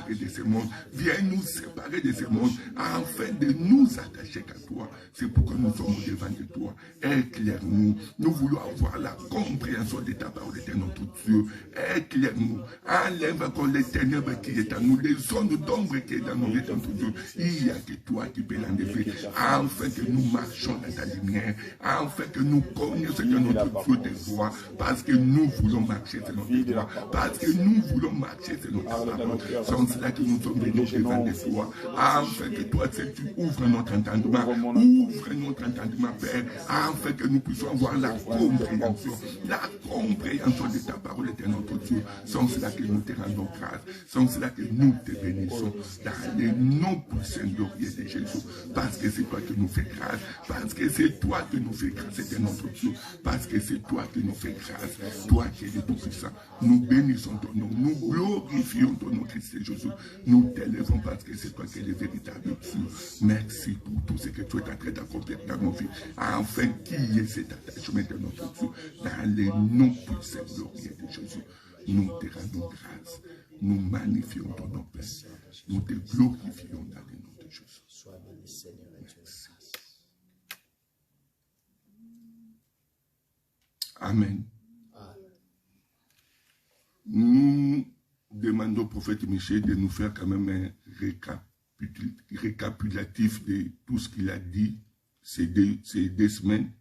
séparer de ce monde. Viens nous séparer de ce monde afin de nous attacher à toi. C'est pourquoi nous sommes devant de toi. Éclaire-nous. Nous voulons avoir la compréhension de ta parole, de notre Dieu. Éclaire-nous. Enlève encore les ténèbres qui est en nous, les zones d'ombre qui est dans nos vies, notre Dieu. Il n'y a que toi qui peux l'enlever. Afin que nous marchons dans ta lumière. Afin que nous connaissions que notre Dieu te voit. Parce que nous voulons marcher selon tes voies. Parce que nous voulons marcher selon ta parole. C'est cela que nous sommes venus devant de toi. Afin que toi, tu ouvres notre entendement. Ouvre notre entendement, Père. Afin que nous puissions avoir la compréhension de ta parole et de notre Dieu. C'est cela que nous te rendons grâce. C'est cela que nous te bénissons. Dans le nom puissant glorieux de Jésus. Parce que c'est toi qui nous fais grâce. Parce que c'est toi qui nous fais grâce. C'est notre Dieu. Parce que c'est toi qui nous fais grâce. Toi qui es le Tout-Puissant. Nous bénissons ton nom. Nous glorifions ton nom, Christ Jésus. Nous t'élèvons parce que c'est toi qui es le véritable Dieu. Merci pour tout ce que tu es en train d'accomplir dans nos vies. Afin qu'il y ait cet attachement de notre Dieu. Dans le nom puissant glorieux de Jésus. Nous te rendons grâce. Nous magnifions ton nom, Père. Nous te glorifions dans le nom de Jésus. Sois béni, Seigneur, et Dieu. Amen. Nous demandons au prophète Michel de nous faire quand même un récapitulatif de tout ce qu'il a dit ces deux semaines,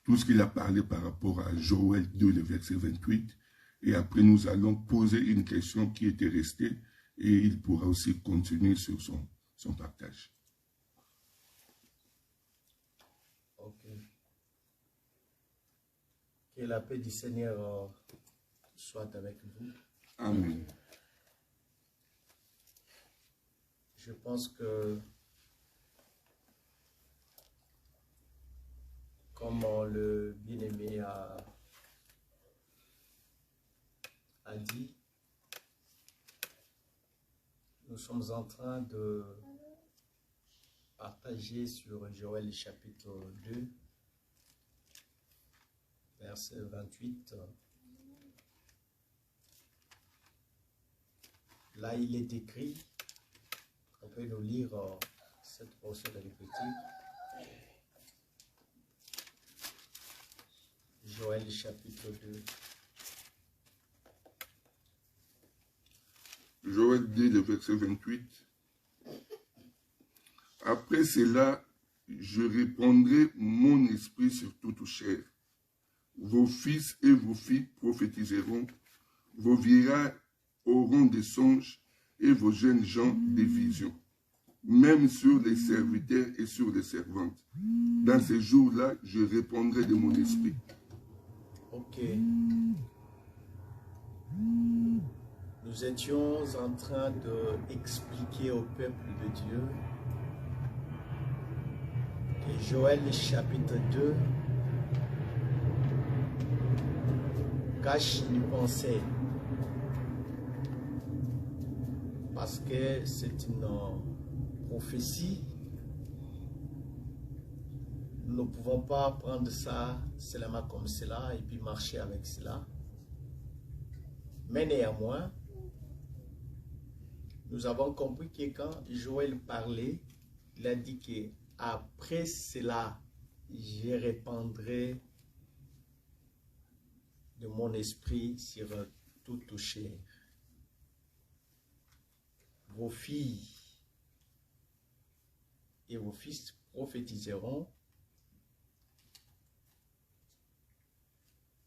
tout ce qu'il a parlé par rapport à Joël 2, le verset 28. Et après, nous allons poser une question qui était restée et il pourra aussi continuer sur son partage. Ok. Que la paix du Seigneur soit avec vous. Amen. Je pense que, comme le bien-aimé a dit, nous sommes en train de partager sur Joël chapitre 2, verset 28. Là, il est écrit, on peut nous lire cette portion de l'Épître. Joël chapitre 2. Joël 2, le verset 28. Après cela, je répandrai mon esprit sur toute chair. Vos fils et vos filles prophétiseront, vos vieillards auront des songes et vos jeunes gens des visions, même sur les serviteurs et sur les servantes. Dans ces jours-là, je répondrai de mon esprit. Ok. Nous étions en train d'expliquer au peuple de Dieu que Joël chapitre 2 cache une pensée. Parce que c'est une prophétie. Nous ne pouvons pas prendre ça seulement comme cela et puis marcher avec cela. Mais néanmoins, nous avons compris que quand Joël parlait, il a dit que après cela, je répandrai de mon esprit sur toute chair. Vos filles et vos fils prophétiseront.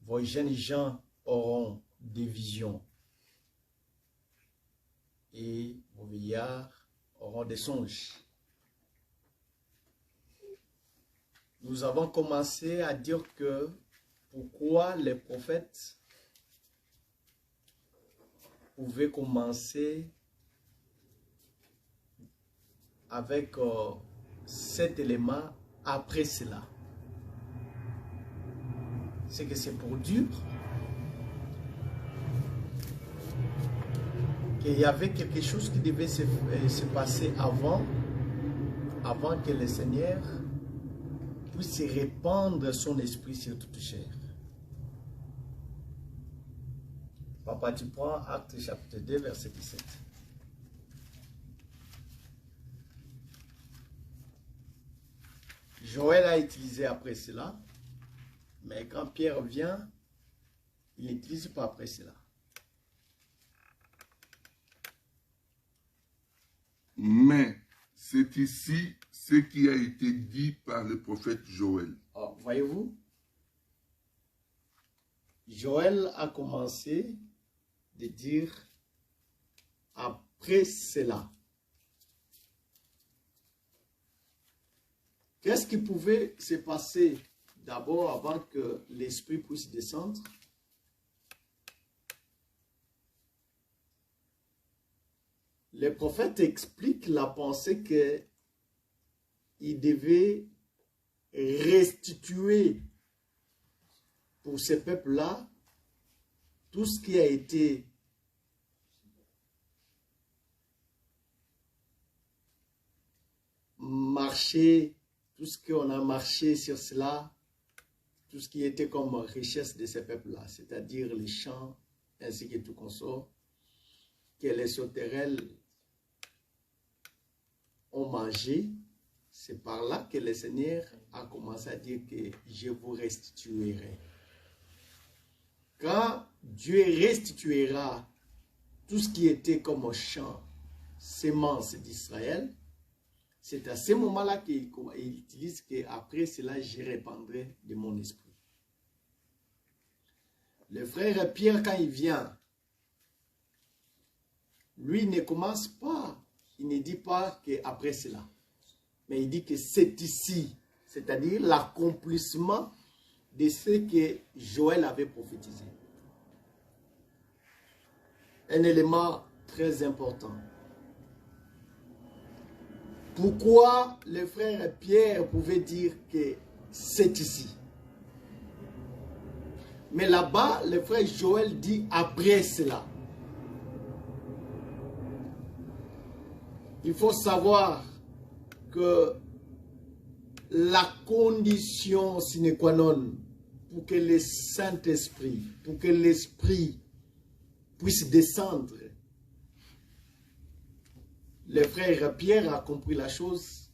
Vos jeunes gens auront des visions. Et vos vieillards auront des songes. Nous avons commencé à dire que pourquoi les prophètes pouvaient commencer avec cet élément après cela. C'est que c'est pour dire qu'il y avait quelque chose qui devait se passer avant que le Seigneur puisse répandre son esprit sur toute chair. Papa, tu prends Actes chapitre 2, verset 17. Joël a utilisé après cela, mais quand Pierre vient, il n'utilise pas après cela. Mais c'est ici ce qui a été dit par le prophète Joël. Oh, voyez-vous, Joël a commencé de dire après cela. Qu'est-ce qui pouvait se passer d'abord avant que l'Esprit puisse descendre? Le prophète explique la pensée qu'il devait restituer pour ce peuple-là tout ce qui a été marché, tout ce qu'on a marché sur cela, tout ce qui était comme richesse de ce peuple-là, c'est-à-dire les champs ainsi que tout consort, que les sauterelles ont mangé. C'est par là que le Seigneur a commencé à dire que je vous restituerai. Quand Dieu restituera tout ce qui était comme champ, sémence d'Israël, c'est à ce moment-là qu'il utilise qu'après cela, je répandrai de mon esprit. Le frère Pierre, quand il vient, lui ne commence pas, il ne dit pas qu'après cela, mais il dit que c'est ici, c'est-à-dire l'accomplissement de ce que Joël avait prophétisé. Un élément très important. Pourquoi le frère Pierre pouvait dire que c'est ici? Mais là-bas, le frère Joël dit après cela. Il faut savoir que la condition sine qua non pour que le Saint-Esprit, pour que l'Esprit puisse descendre, le frère Pierre a compris la chose,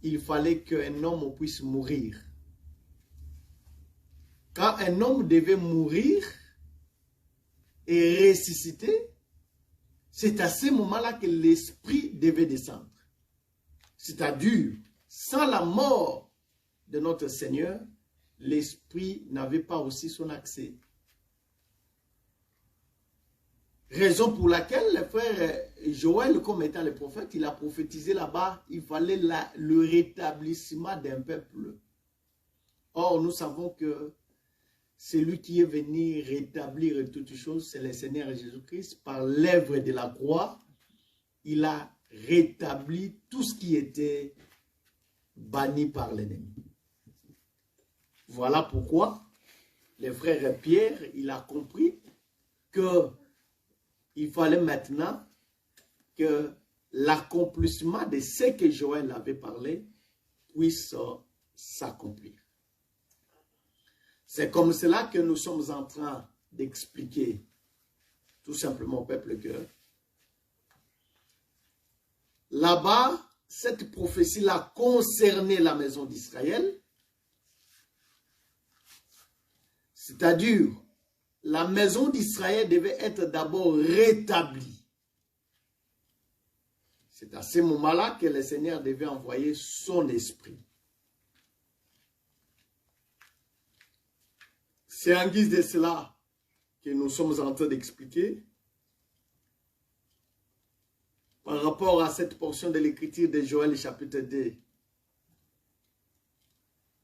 il fallait qu'un homme puisse mourir. Quand un homme devait mourir et ressusciter, c'est à ce moment-là que l'Esprit devait descendre. C'est-à-dire, sans la mort de notre Seigneur, l'Esprit n'avait pas aussi son accès. Raison pour laquelle le frère Joël, comme étant le prophète, il a prophétisé là-bas, il fallait le rétablissement d'un peuple. Or, nous savons que celui qui est venu rétablir toutes choses, c'est le Seigneur Jésus-Christ. Par l'œuvre de la croix, il a rétabli tout ce qui était banni par l'ennemi. Voilà pourquoi le frère Pierre, il a compris que il fallait maintenant que l'accomplissement de ce que Joël avait parlé puisse s'accomplir. C'est comme cela que nous sommes en train d'expliquer tout simplement au peuple que là-bas, cette prophétie-là concernait la maison d'Israël, c'est-à-dire la maison d'Israël devait être d'abord rétablie. C'est à ce moment-là que le Seigneur devait envoyer son esprit. C'est en guise de cela que nous sommes en train d'expliquer par rapport à cette portion de l'écriture de Joël chapitre 2.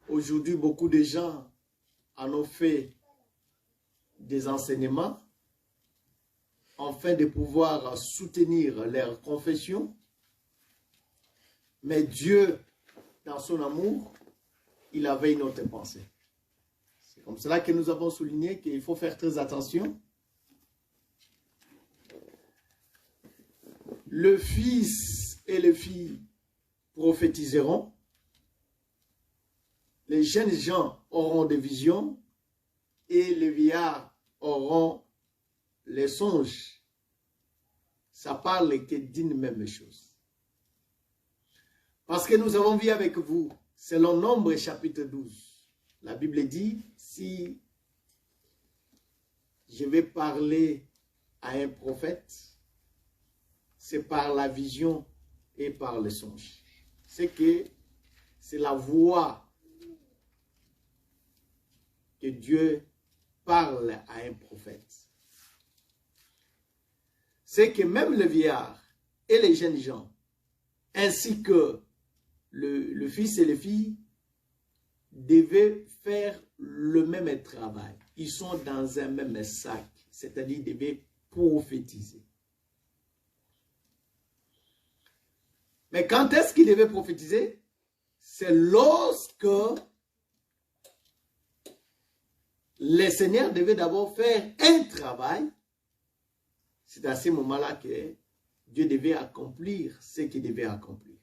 Aujourd'hui, beaucoup de gens en ont fait des enseignements afin de pouvoir soutenir leur confession. Mais Dieu, dans son amour, il avait une autre pensée. C'est comme cela que nous avons souligné qu'il faut faire très attention. Le fils et les filles prophétiseront. Les jeunes gens auront des visions et les vieillards auront les songes. Ça parle que d'une même chose. Parce que nous avons vu avec vous selon Nombre chapitre 12, la Bible dit, si je vais parler à un prophète, c'est par la vision et par le songe. C'est que c'est la voix que Dieu parle à un prophète. C'est que même le vieillard et les jeunes gens, ainsi que le fils et les filles, devaient faire le même travail. Ils sont dans un même sac, c'est-à-dire ils devaient prophétiser. Mais quand est-ce qu'ils devaient prophétiser? C'est lorsque les seigneurs devaient d'abord faire un travail. C'est à ce moment-là que Dieu devait accomplir ce qu'il devait accomplir.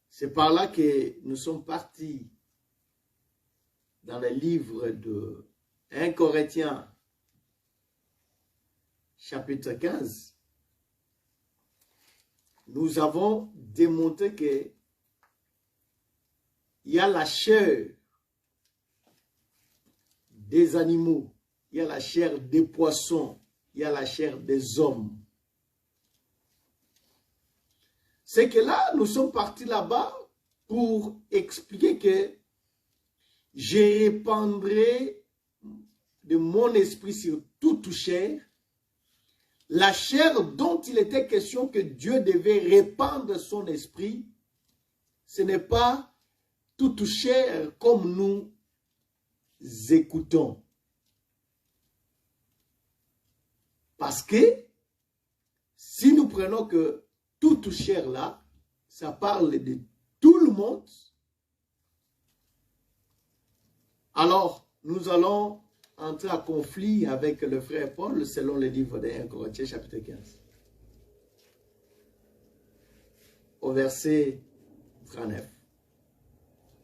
C'est par là que nous sommes partis dans le livre de 1 Corinthiens, chapitre 15. Nous avons démontré que il y a la chair des animaux, il y a la chair des poissons, il y a la chair des hommes. C'est que là, nous sommes partis là-bas pour expliquer que je répandrai de mon esprit sur toute chair. La chair dont il était question que Dieu devait répandre son esprit, ce n'est pas toute chair comme nous écoutons. Parce que si nous prenons que toute chair là, ça parle de tout le monde, alors nous allons entrer en conflit avec le frère Paul selon le livre de 1 Corinthiens chapitre 15. Au verset 39.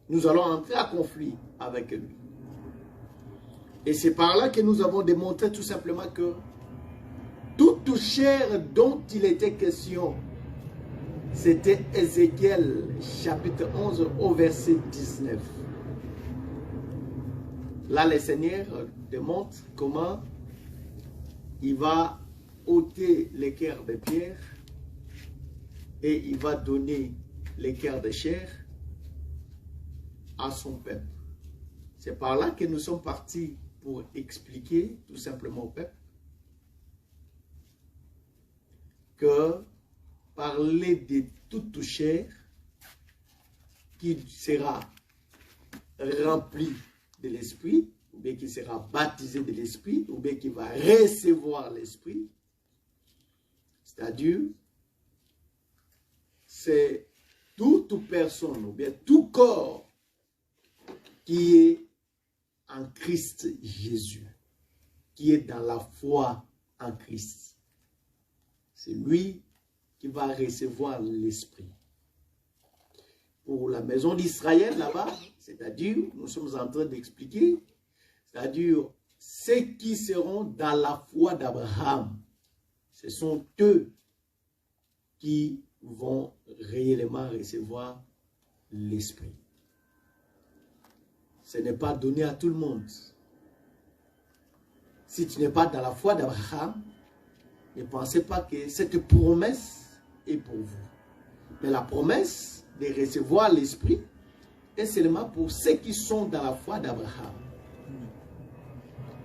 Nous allons entrer en conflit avec lui. Et c'est par là que nous avons démontré tout simplement que toute chair dont il était question, c'était Ézéchiel chapitre 11 au verset 19. Là, le Seigneur démontre comment il va ôter les cœurs de pierre et il va donner les cœurs de chair à son peuple. C'est par là que nous sommes partis pour expliquer tout simplement au peuple que parler de toute chair qui sera remplie de l'esprit, ou bien qui sera baptisé de l'esprit, ou bien qui va recevoir l'esprit, c'est-à-dire c'est toute personne, ou bien tout corps qui est en Christ Jésus, qui est dans la foi en Christ. C'est lui qui va recevoir l'esprit. Pour la maison d'Israël là-bas, c'est-à-dire, nous sommes en train d'expliquer, c'est-à-dire ceux qui seront dans la foi d'Abraham, ce sont eux qui vont réellement recevoir l'esprit. Ce n'est pas donné à tout le monde. Si tu n'es pas dans la foi d'Abraham, ne pensez pas que cette promesse est pour vous. Mais la promesse de recevoir l'esprit est seulement pour ceux qui sont dans la foi d'Abraham.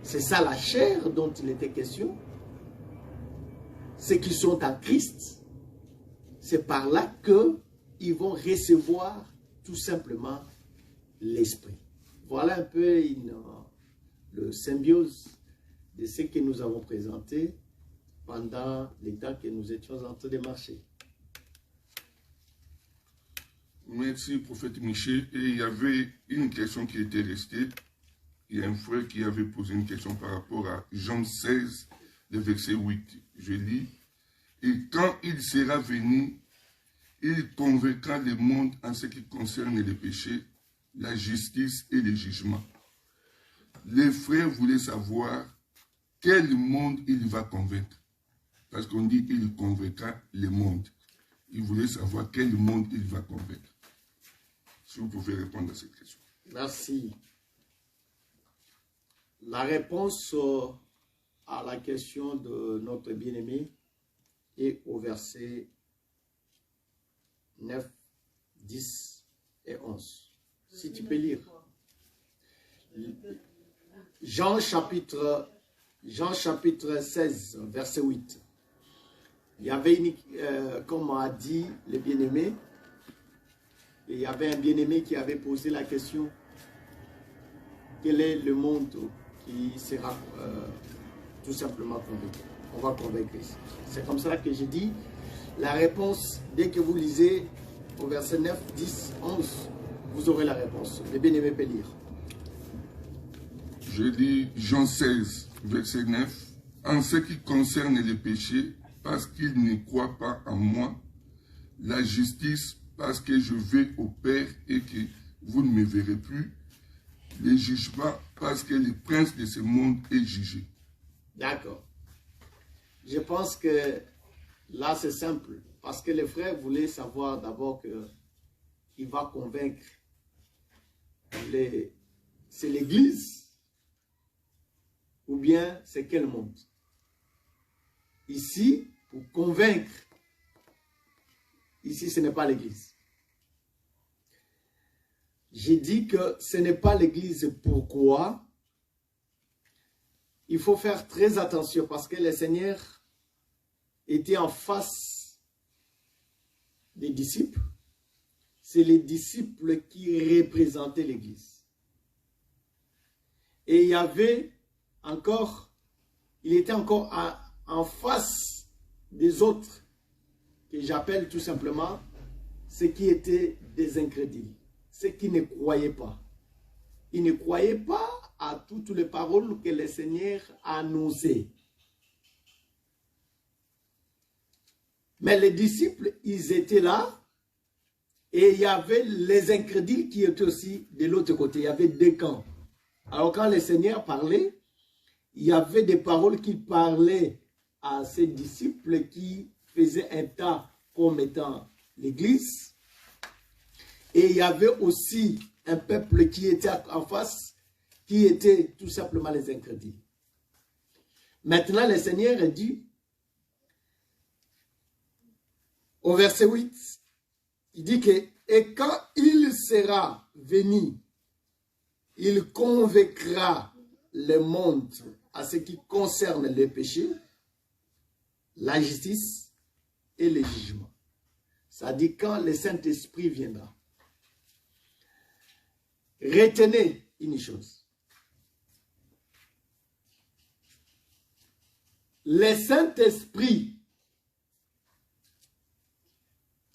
C'est ça la chair dont il était question. Ceux qui sont en Christ, c'est par là qu'ils vont recevoir tout simplement l'esprit. Voilà un peu le symbiose de ce que nous avons présenté pendant les temps que nous étions en train de marcher. Merci, prophète Michel. Et il y avait une question qui était restée. Il y a un frère qui avait posé une question par rapport à Jean 16, le verset 8. Je lis. Et quand il sera venu, il convaincra le monde en ce qui concerne les péchés, la justice et le jugement. Les frères voulaient savoir quel monde il va convaincre. Parce qu'on dit qu'il convaincra le monde. Ils voulaient savoir quel monde il va convaincre. Si vous pouvez répondre à cette question. Merci. La réponse à la question de notre bien-aimé est au verset 9, 10 et 11. Si tu peux lire. Jean chapitre 16, verset 8. Il y avait, comme a dit le bien-aimé, il y avait un bien-aimé qui avait posé la question, quel est le monde qui sera tout simplement convaincu? On va convaincre ici. C'est comme ça que j'ai dit, la réponse, dès que vous lisez au verset 9, 10, 11, vous aurez la réponse. Le bien-aimé peut lire. Je lis Jean 16, verset 9. En ce qui concerne les péchés, parce qu'ils ne croient pas en moi, la justice, parce que je vais au Père et que vous ne me verrez plus, les jugements, parce que le prince de ce monde est jugé. D'accord. Je pense que là c'est simple, parce que les frères voulaient savoir d'abord qu'il va convaincre, c'est l'Église, ou bien c'est quel monde? Ici, pour convaincre, ici ce n'est pas l'Église. J'ai dit que ce n'est pas l'Église. Pourquoi? Il faut faire très attention parce que le Seigneur était en face des disciples. C'est les disciples qui représentaient l'Église. Et il y avait encore, il était encore en face des autres, que j'appelle tout simplement ceux qui étaient des incrédules, ceux qui ne croyaient pas. Ils ne croyaient pas à toutes les paroles que le Seigneur a annoncées. Mais les disciples, ils étaient là, et il y avait les incrédules qui étaient aussi de l'autre côté. Il y avait deux camps. Alors quand le Seigneur parlait, il y avait des paroles qui parlaient à ses disciples qui faisaient un tas comme étant l'Église. Et il y avait aussi un peuple qui était en face, qui était tout simplement les incrédules. Maintenant, le Seigneur dit, au verset 8, il dit que, et quand il sera venu, il convaincra le monde à ce qui concerne le péché, la justice et le jugement. Ça dit quand le Saint-Esprit viendra. Retenez une chose. Le Saint-Esprit,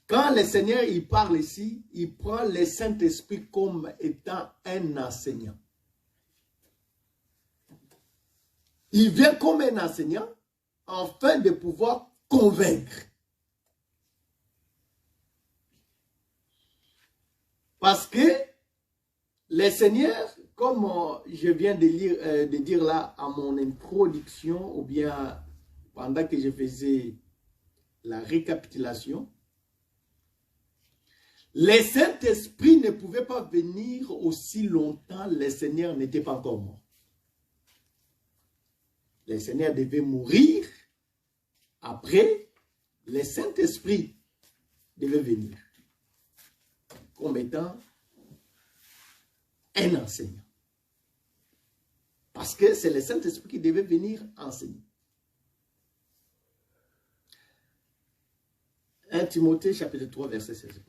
quand le Seigneur il parle ici, il prend le Saint-Esprit comme étant un enseignant. Il vient comme un enseignant afin de pouvoir convaincre. Parce que le Seigneur, comme je viens de dire là à mon introduction, ou bien pendant que je faisais la récapitulation, le Saint-Esprit ne pouvait pas venir aussi longtemps, le Seigneur n'était pas encore mort. Le Seigneur devait mourir. Après, le Saint-Esprit devait venir comme étant un enseignant. Parce que c'est le Saint-Esprit qui devait venir enseigner. 1 Timothée chapitre 3 verset 16.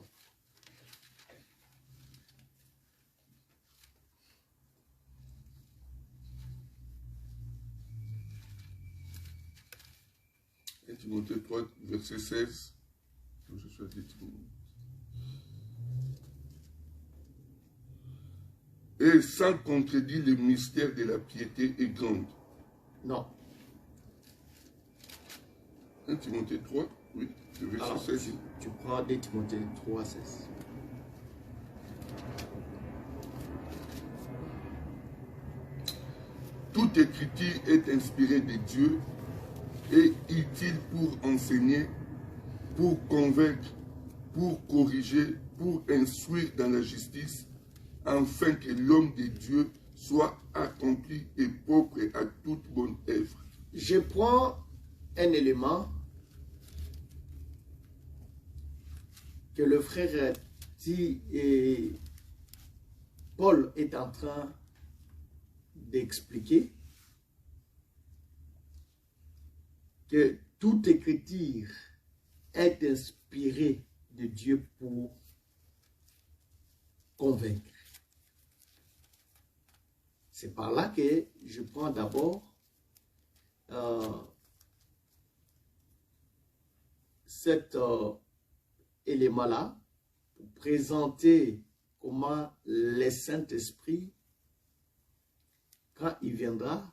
Timothée 3, verset 16. Je suis à et sans contredire le mystère de la piété est grande. Non. 1 Timothée 3, oui, le verset alors, 16. Tu prends 2 Timothée 3, 16. Toute écriture est inspirée de Dieu et utile pour enseigner, pour convaincre, pour corriger, pour instruire dans la justice, afin que l'homme de Dieu soit accompli et propre à toute bonne œuvre. Je prends un élément que le frère dit et Paul est en train d'expliquer, que toute écriture est inspirée de Dieu pour convaincre. C'est par là que je prends d'abord cet élément-là pour présenter comment le Saint-Esprit, quand il viendra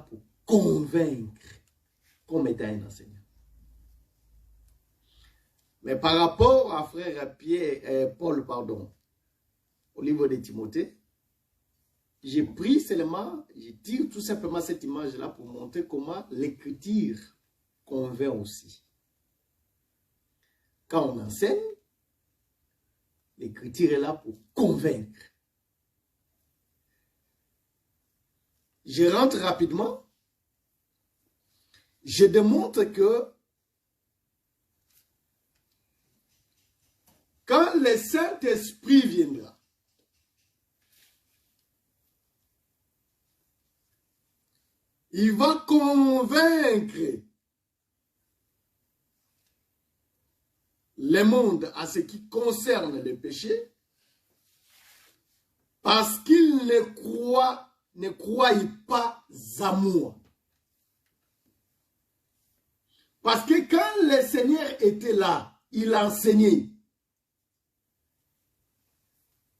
pour convaincre comme étant un enseignant. Mais par rapport à frère Paul, au livre de Timothée, j'ai pris seulement, je tire tout simplement cette image-là pour montrer comment l'écriture convainc aussi. Quand on enseigne, l'écriture est là pour convaincre. Je rentre rapidement. Je démontre que quand le Saint-Esprit viendra, il va convaincre le monde à ce qui concerne le péché, parce qu'il ne croit pas à moi. Parce que quand le Seigneur était là, il enseignait.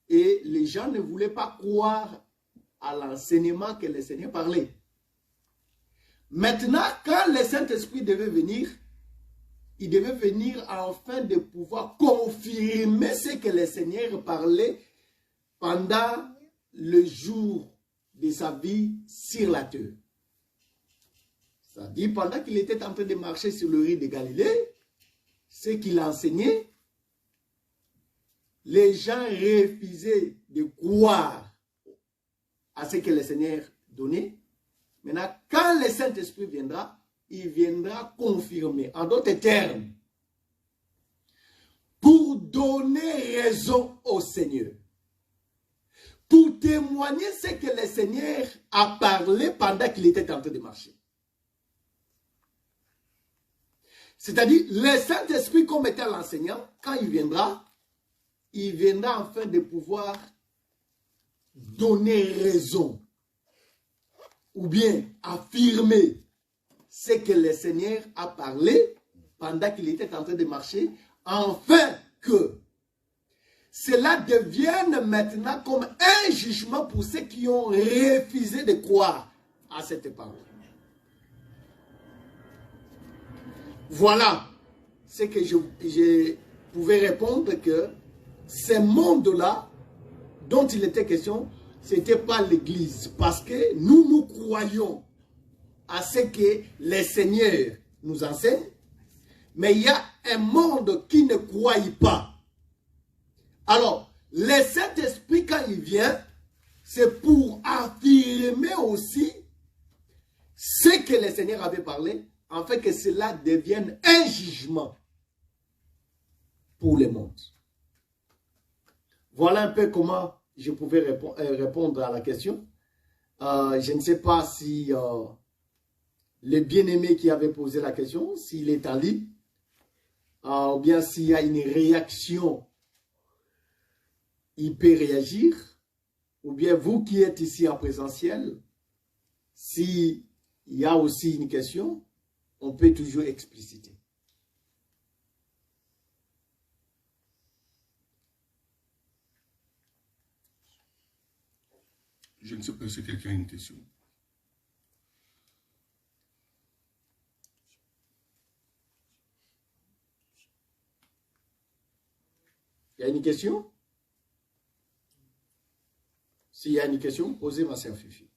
Et les gens ne voulaient pas croire à l'enseignement que le Seigneur parlait. Maintenant, quand le Saint-Esprit devait venir, il devait venir afin de pouvoir confirmer ce que le Seigneur parlait pendant le jour de sa vie sur la terre. C'est-à-dire, pendant qu'il était en train de marcher sur le riz de Galilée, ce qu'il enseignait, les gens refusaient de croire à ce que le Seigneur donnait. Maintenant, quand le Saint-Esprit viendra, il viendra confirmer, en d'autres termes, pour donner raison au Seigneur, pour témoigner ce que le Seigneur a parlé pendant qu'il était en train de marcher. C'est-à-dire, le Saint-Esprit comme étant l'enseignant, quand il viendra afin de pouvoir donner raison ou bien affirmer ce que le Seigneur a parlé pendant qu'il était en train de marcher, afin que cela devienne maintenant comme un jugement pour ceux qui ont refusé de croire à cette parole. Voilà ce que je pouvais répondre, que ce monde-là dont il était question, ce n'était pas l'Église. Parce que nous croyons à ce que les seigneurs nous enseignent, mais il y a un monde qui ne croit pas. Alors, le Saint-Esprit, quand il vient, c'est pour affirmer aussi ce que le Seigneur avait parlé, afin que cela devienne un jugement pour le monde. Voilà un peu comment je pouvais répondre à la question. Je ne sais pas si le bien-aimé qui avait posé la question, s'il est en ligne, ou bien s'il y a une réaction, il peut réagir, ou bien vous qui êtes ici en présentiel, s'il y a aussi une question, on peut toujours expliciter. Je ne sais pas si quelqu'un a une question. Il y a une question? S'il y a une question, posez ma sœur Fifi.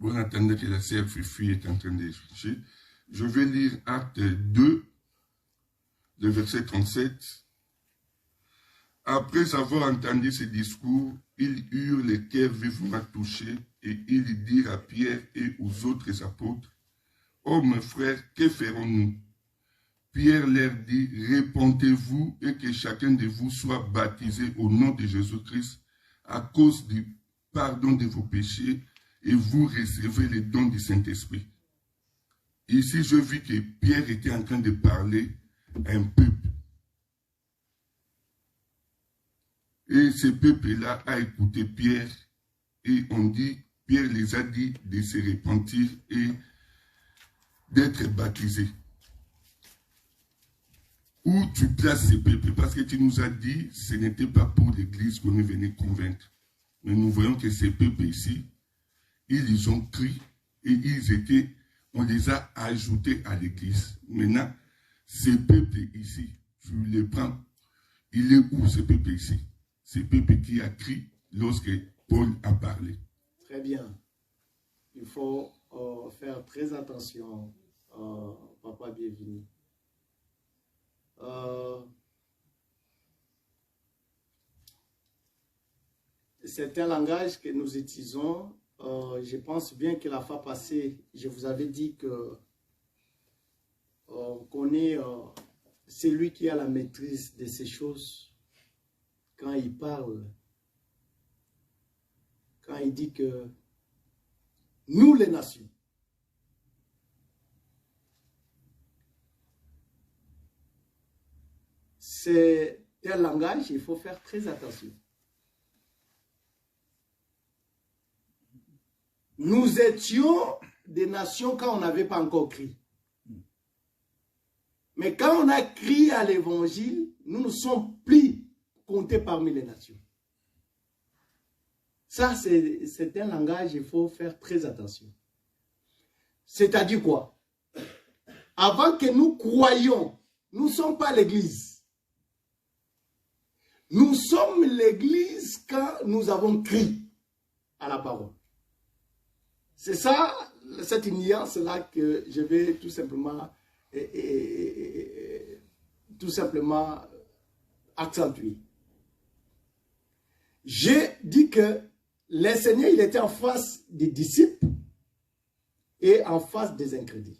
En attendant que la sœur Fifi est en train de chercher, je vais lire Acte 2, le verset 37. Après avoir entendu ce discours, ils eurent les cœurs vivement touchés et ils dirent à Pierre et aux autres apôtres, « Oh mes frères, que ferons-nous » Pierre leur dit, « Répentez-vous et que chacun de vous soit baptisé au nom de Jésus-Christ à cause du pardon de vos péchés et vous recevez les dons du Saint-Esprit. » Ici, je vis que Pierre était en train de parler à un peuple. Et ce peuple-là a écouté Pierre et on dit, Pierre les a dit de se repentir et d'être baptisés. Où tu places ce peuple? Parce que tu nous as dit, ce n'était pas pour l'église qu'on est venu convaincre. Mais nous voyons que ces peuples ici, ils ont cru et on les a ajoutés à l'église. Maintenant, ces peuples ici, tu les prends, il est où ce peuple ici? Ce peuple qui a crié lorsque Paul a parlé. Très bien. Il faut faire très attention, Papa bienvenue. C'est un langage que nous utilisons. Je pense bien que la fois passée, je vous avais dit que on connaît celui qui a la maîtrise de ces choses. Quand il parle, quand il dit que nous les nations, c'est un langage, il faut faire très attention. Nous étions des nations quand on n'avait pas encore crié. Mais quand on a crié à l'évangile, nous ne sommes plus comptés parmi les nations. Ça, c'est un langage, il faut faire très attention. C'est-à-dire quoi? Avant que nous croyions, nous ne sommes pas l'église. Nous sommes l'église quand nous avons crié à la parole. C'est ça, cette nuance-là que je vais tout simplement accentuer. J'ai dit que le Seigneur, il était en face des disciples et en face des incrédules.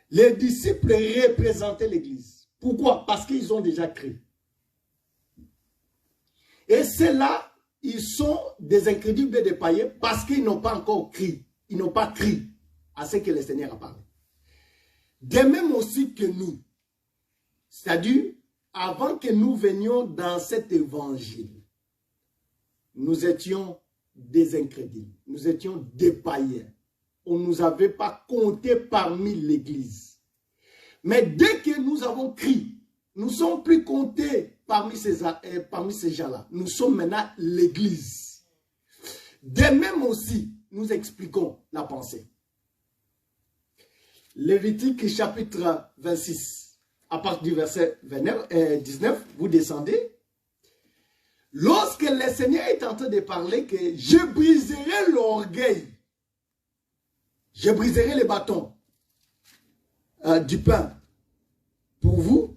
Les disciples représentaient l'Église. Pourquoi? Parce qu'ils ont déjà cru. Et c'est là, ils sont des incrédules et des païens parce qu'ils n'ont pas encore cru. Ils n'ont pas cru à ce que le Seigneur a parlé. De même aussi que nous. C'est-à-dire, avant que nous venions dans cet évangile, nous étions des incrédules, nous étions des païens. On ne nous avait pas comptés parmi l'Église. Mais dès que nous avons crié, nous ne sommes plus comptés parmi ces gens-là. Nous sommes maintenant l'Église. De même aussi, nous expliquons la pensée. Lévitique chapitre 26, à partir du verset 19, vous descendez. Lorsque le Seigneur est en train de parler que je briserai l'orgueil, je briserai les bâtons du pain pour vous,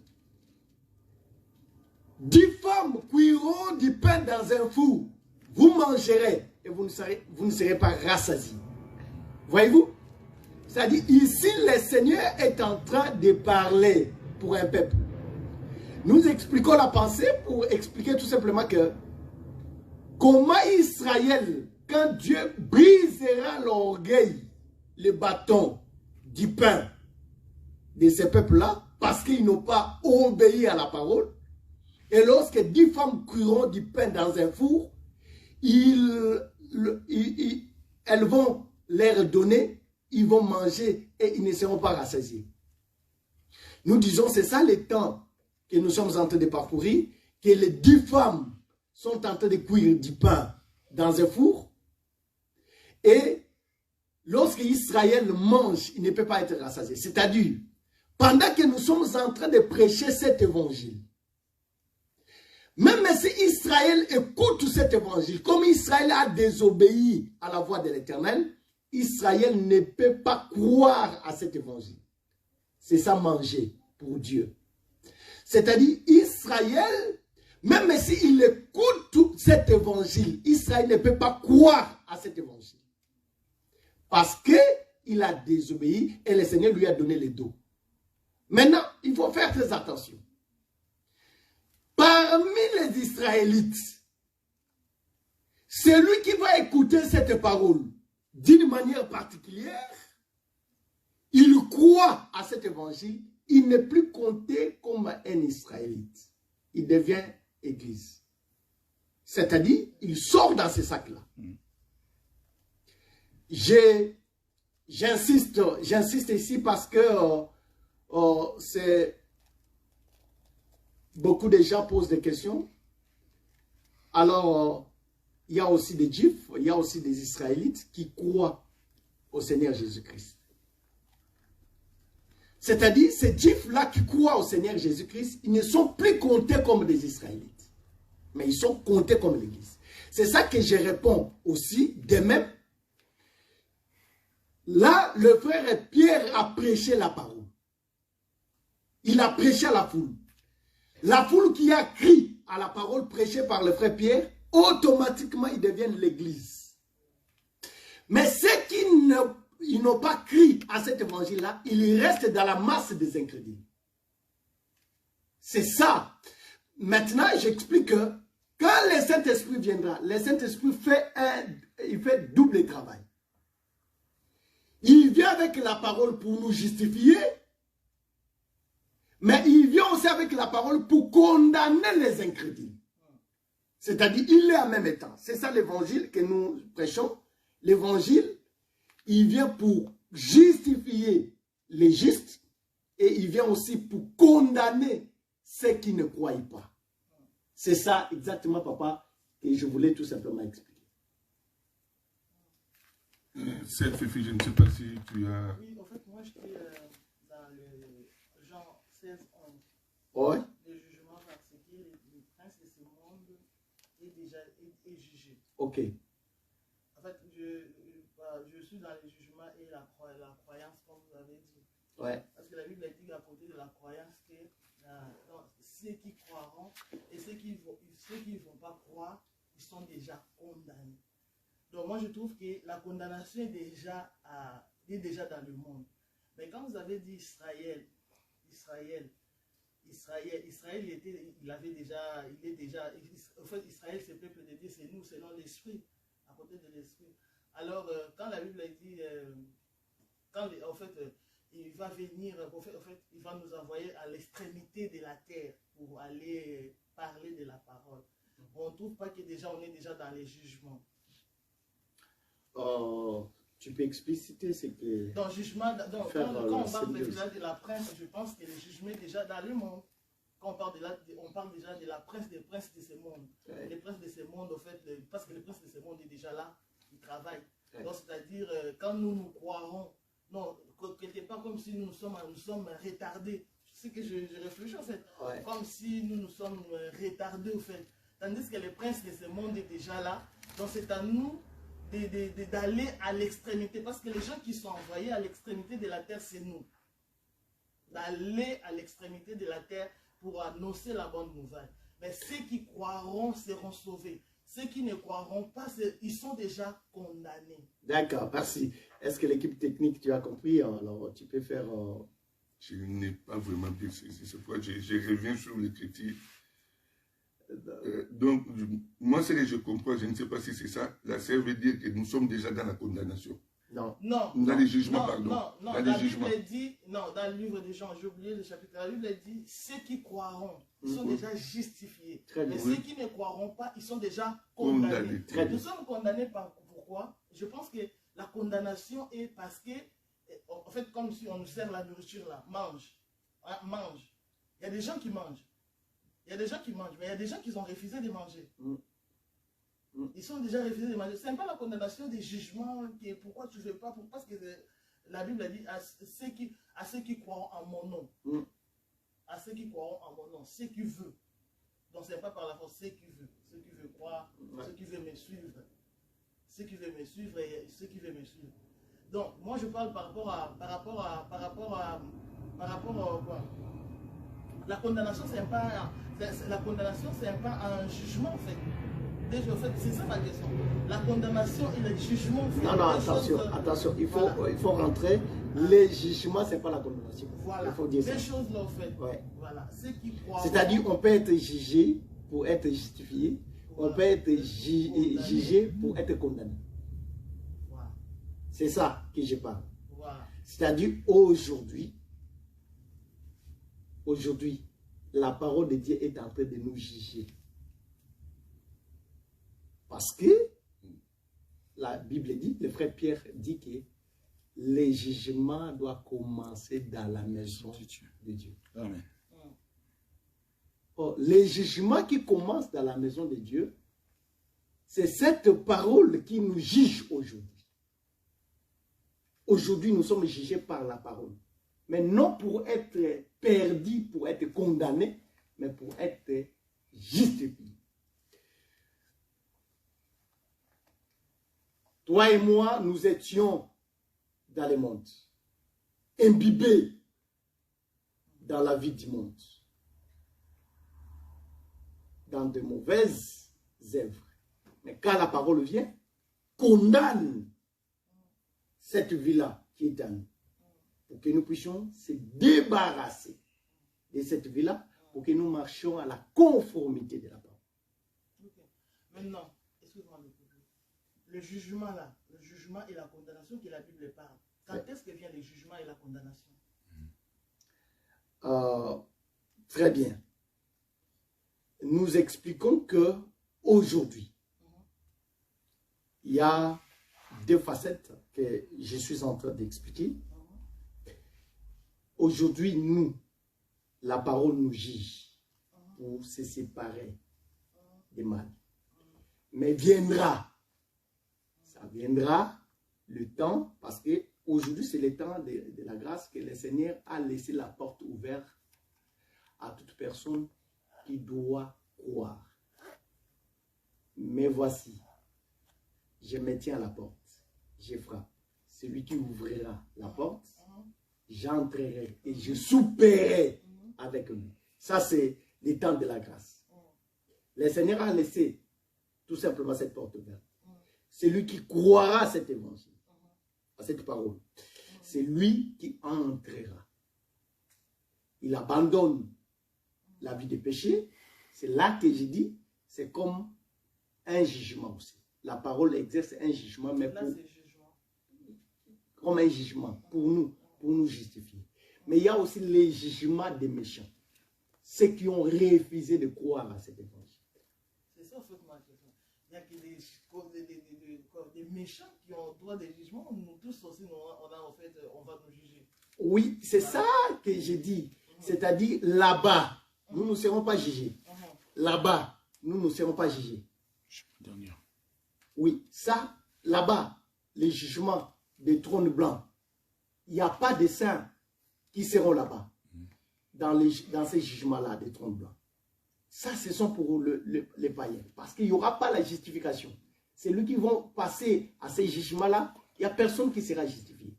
10 femmes cuiront du pain dans un four, vous mangerez et vous ne serez pas rassasiés. Voyez-vous? C'est-à-dire, ici, le Seigneur est en train de parler pour un peuple. Nous expliquons la pensée pour expliquer tout simplement que comment Israël, quand Dieu brisera l'orgueil, les bâtons du pain de ces peuples-là, parce qu'ils n'ont pas obéi à la parole, et lorsque 10 femmes cuiront du pain dans un four, elles vont leur donner, ils vont manger et ils ne seront pas rassasiés. Nous disons, c'est ça le temps que nous sommes en train de parcourir, que les 10 femmes sont en train de cuire du pain dans un four. Et lorsque Israël mange, il ne peut pas être rassasié. C'est-à-dire, pendant que nous sommes en train de prêcher cet évangile, Même si Israël écoute cet évangile, comme Israël a désobéi à la voix de l'Éternel, Israël ne peut pas croire à cet évangile. C'est ça manger pour Dieu. C'est-à-dire, Israël, même s'il écoute cet évangile, Israël ne peut pas croire à cet évangile. Parce qu'il a désobéi et le Seigneur lui a donné le dos. Maintenant, il faut faire très attention. Parmi les Israélites, celui qui va écouter cette parole d'une manière particulière, il croit à cet évangile, il n'est plus compté comme un Israélite. Il devient église. C'est-à-dire, il sort dans ces sacs-là. J'insiste ici parce que c'est beaucoup de gens posent des questions. Alors, il y a aussi des Juifs, il y a aussi des Israélites qui croient au Seigneur Jésus-Christ. C'est-à-dire, ces Juifs-là qui croient au Seigneur Jésus-Christ, ils ne sont plus comptés comme des Israélites, mais ils sont comptés comme l'Église. C'est ça que je réponds aussi, de même. Là, le frère Pierre a prêché la parole. Il a prêché à la foule. La foule qui a crié à la parole prêchée par le frère Pierre, automatiquement, ils deviennent l'Église. Mais ceux qui n'ont pas crié à cet évangile-là, ils restent dans la masse des incrédules. C'est ça. Maintenant, j'explique que quand le Saint-Esprit viendra, le Saint-Esprit fait double travail. Il vient avec la parole pour nous justifier, mais il vient aussi avec la parole pour condamner les incrédules. C'est-à-dire, il est en même temps. C'est ça l'évangile que nous prêchons. L'évangile, il vient pour justifier les justes et il vient aussi pour condamner ceux qui ne croient pas. C'est ça exactement, papa, que je voulais tout simplement expliquer. Cette Fifi, je ne sais pas si tu as... Oui, en fait, moi, j'étais dans le Jean 16, 11. Ouais. Le jugement parce que le prince de ce monde est déjà jugé. Ok. En fait, je suis dans le jugement et la croyance, comme vous avez dit. Ouais. Parce que la Bible a dit à côté de la croyance que ceux qui croiront et ceux qui ne vont pas croire, ils sont déjà condamnés. Donc moi je trouve que la condamnation est déjà dans le monde. Mais quand vous avez dit Israël, en fait Israël c'est le peuple de Dieu, c'est nous, selon l'esprit, à côté de l'esprit. Alors quand la Bible a dit, il va venir, en fait, il va nous envoyer à l'extrémité de la terre pour aller parler de la parole. On ne trouve pas que déjà on est déjà dans les jugements. Tu peux expliciter ce que... Dans le jugement, quand on parle de la prince, je pense que le jugement est déjà dans le monde. Quand on parle déjà de la prince, des princes de ce monde. Ouais. Les princes de ce monde, en fait, parce que le prince de ce monde est déjà là, il travaille. Ouais. Donc, c'est-à-dire, quand nous croirons, non, quelque part comme si nous sommes retardés. C'est ce que je réfléchis, en fait. Ouais. Comme si nous sommes retardés, en fait. Tandis que le prince de ce monde est déjà là. Donc, c'est à nous d'aller à l'extrémité, parce que les gens qui sont envoyés à l'extrémité de la terre, c'est nous. D'aller à l'extrémité de la terre pour annoncer la bonne nouvelle. Mais ceux qui croiront seront sauvés. Ceux qui ne croiront pas, ils sont déjà condamnés. D'accord, merci. Est-ce que l'équipe technique, tu as compris? Alors, tu peux faire... Je n'ai pas vraiment bien saisi ce point. Je reviens sur l'écriture. Donc, moi, ce que je comprends, je ne sais pas si c'est ça, la sœur veut dire que nous sommes déjà dans la condamnation. Non. Non. Dans les jugements, pardon. Non, la Bible dit, non, dans le livre de Jean, j'ai oublié le chapitre, la Bible dit, ceux qui croiront, ils sont déjà justifiés. Mais ceux qui ne croiront pas, ils sont déjà condamnés. Nous sommes condamnés pourquoi? Je pense que la condamnation est parce que, en fait, comme si on nous sert la nourriture là, mange. Hein, mange. Il y a des gens qui mangent. Il y a des gens qui mangent, mais il y a des gens qui ont refusé de manger. Ils sont déjà refusés de manger. Ce n'est pas la condamnation des jugements, pourquoi tu ne veux pas, parce que la Bible a dit à ceux qui croiront en mon nom. À ceux qui croiront en mon nom, ceux qui veulent. Donc, ce n'est pas par la force, ceux qui veulent croire, ceux qui veulent me suivre. Ceux qui veulent me suivre et ceux qui veulent me suivre. Donc, moi, je parle par rapport à quoi? La condamnation, c'est pas un jugement, en fait. Déjà, en fait, c'est ça ma question. La condamnation et le jugement. Non, non, attention, il faut rentrer. Les jugements, c'est pas la condamnation. Voilà. Il faut dire ça. Les choses là, en fait. Ouais. Voilà. Ceux qui croient. C'est-à-dire, on peut être jugé pour être justifié. Voilà. On peut être jugé pour être condamné. Voilà. C'est ça que je parle. Voilà. C'est-à-dire, aujourd'hui, la parole de Dieu est en train de nous juger. Parce que la Bible dit, le frère Pierre dit que les jugements doivent commencer dans la maison de Dieu. Amen. Or, les jugements qui commencent dans la maison de Dieu, c'est cette parole qui nous juge aujourd'hui. Aujourd'hui, nous sommes jugés par la parole. Mais non pour être perdus, pour être condamnés, mais pour être justifiés. Toi et moi, nous étions dans le monde, imbibés dans la vie du monde, dans de mauvaises œuvres. Mais quand la parole vient, condamne cette vie-là qui est en nous, pour que nous puissions se débarrasser de cette vie-là, pour que nous marchions à la conformité de la parole. Okay. Maintenant, excuse-moi, le jugement là, le jugement et la condamnation que la Bible parle, quand est-ce que vient le jugement et la condamnation? Très bien. Nous expliquons que aujourd'hui, il y a deux facettes que je suis en train d'expliquer. Aujourd'hui, nous, la parole nous juge pour se séparer des mal. Mais ça viendra le temps, parce que aujourd'hui c'est le temps de la grâce que le Seigneur a laissé la porte ouverte à toute personne qui doit croire. Mais voici, je me tiens à la porte, je frappe. Celui qui ouvrira la porte, j'entrerai et je souperai avec lui. Ça, c'est le temps de la grâce. Le Seigneur a laissé tout simplement cette porte ouverte. C'est lui qui croira à cet évangile, à cette parole. C'est lui qui entrera. Il abandonne la vie de péché. C'est là que j'ai dit, c'est comme un jugement aussi. La parole exerce un jugement, mais comme un jugement pour nous justifier. Mais il y a aussi les jugements des méchants. Ceux qui ont refusé de croire à cet évangile. C'est ça, en fait, ma question. Il y a que des méchants qui ont droit de jugement. Nous tous aussi, on va nous juger. Oui, c'est ça que j'ai dit. C'est-à-dire, là-bas, nous ne serons pas jugés. Là-bas, nous ne serons pas jugés. Oui, ça, là-bas, les jugements des trônes blancs, il n'y a pas de saints qui seront là-bas, dans ces jugements-là des trônes blancs. Ça, ce sont pour les païens, parce qu'il n'y aura pas la justification. C'est lui qui vont passer à ces jugements-là, il n'y a personne qui sera justifié.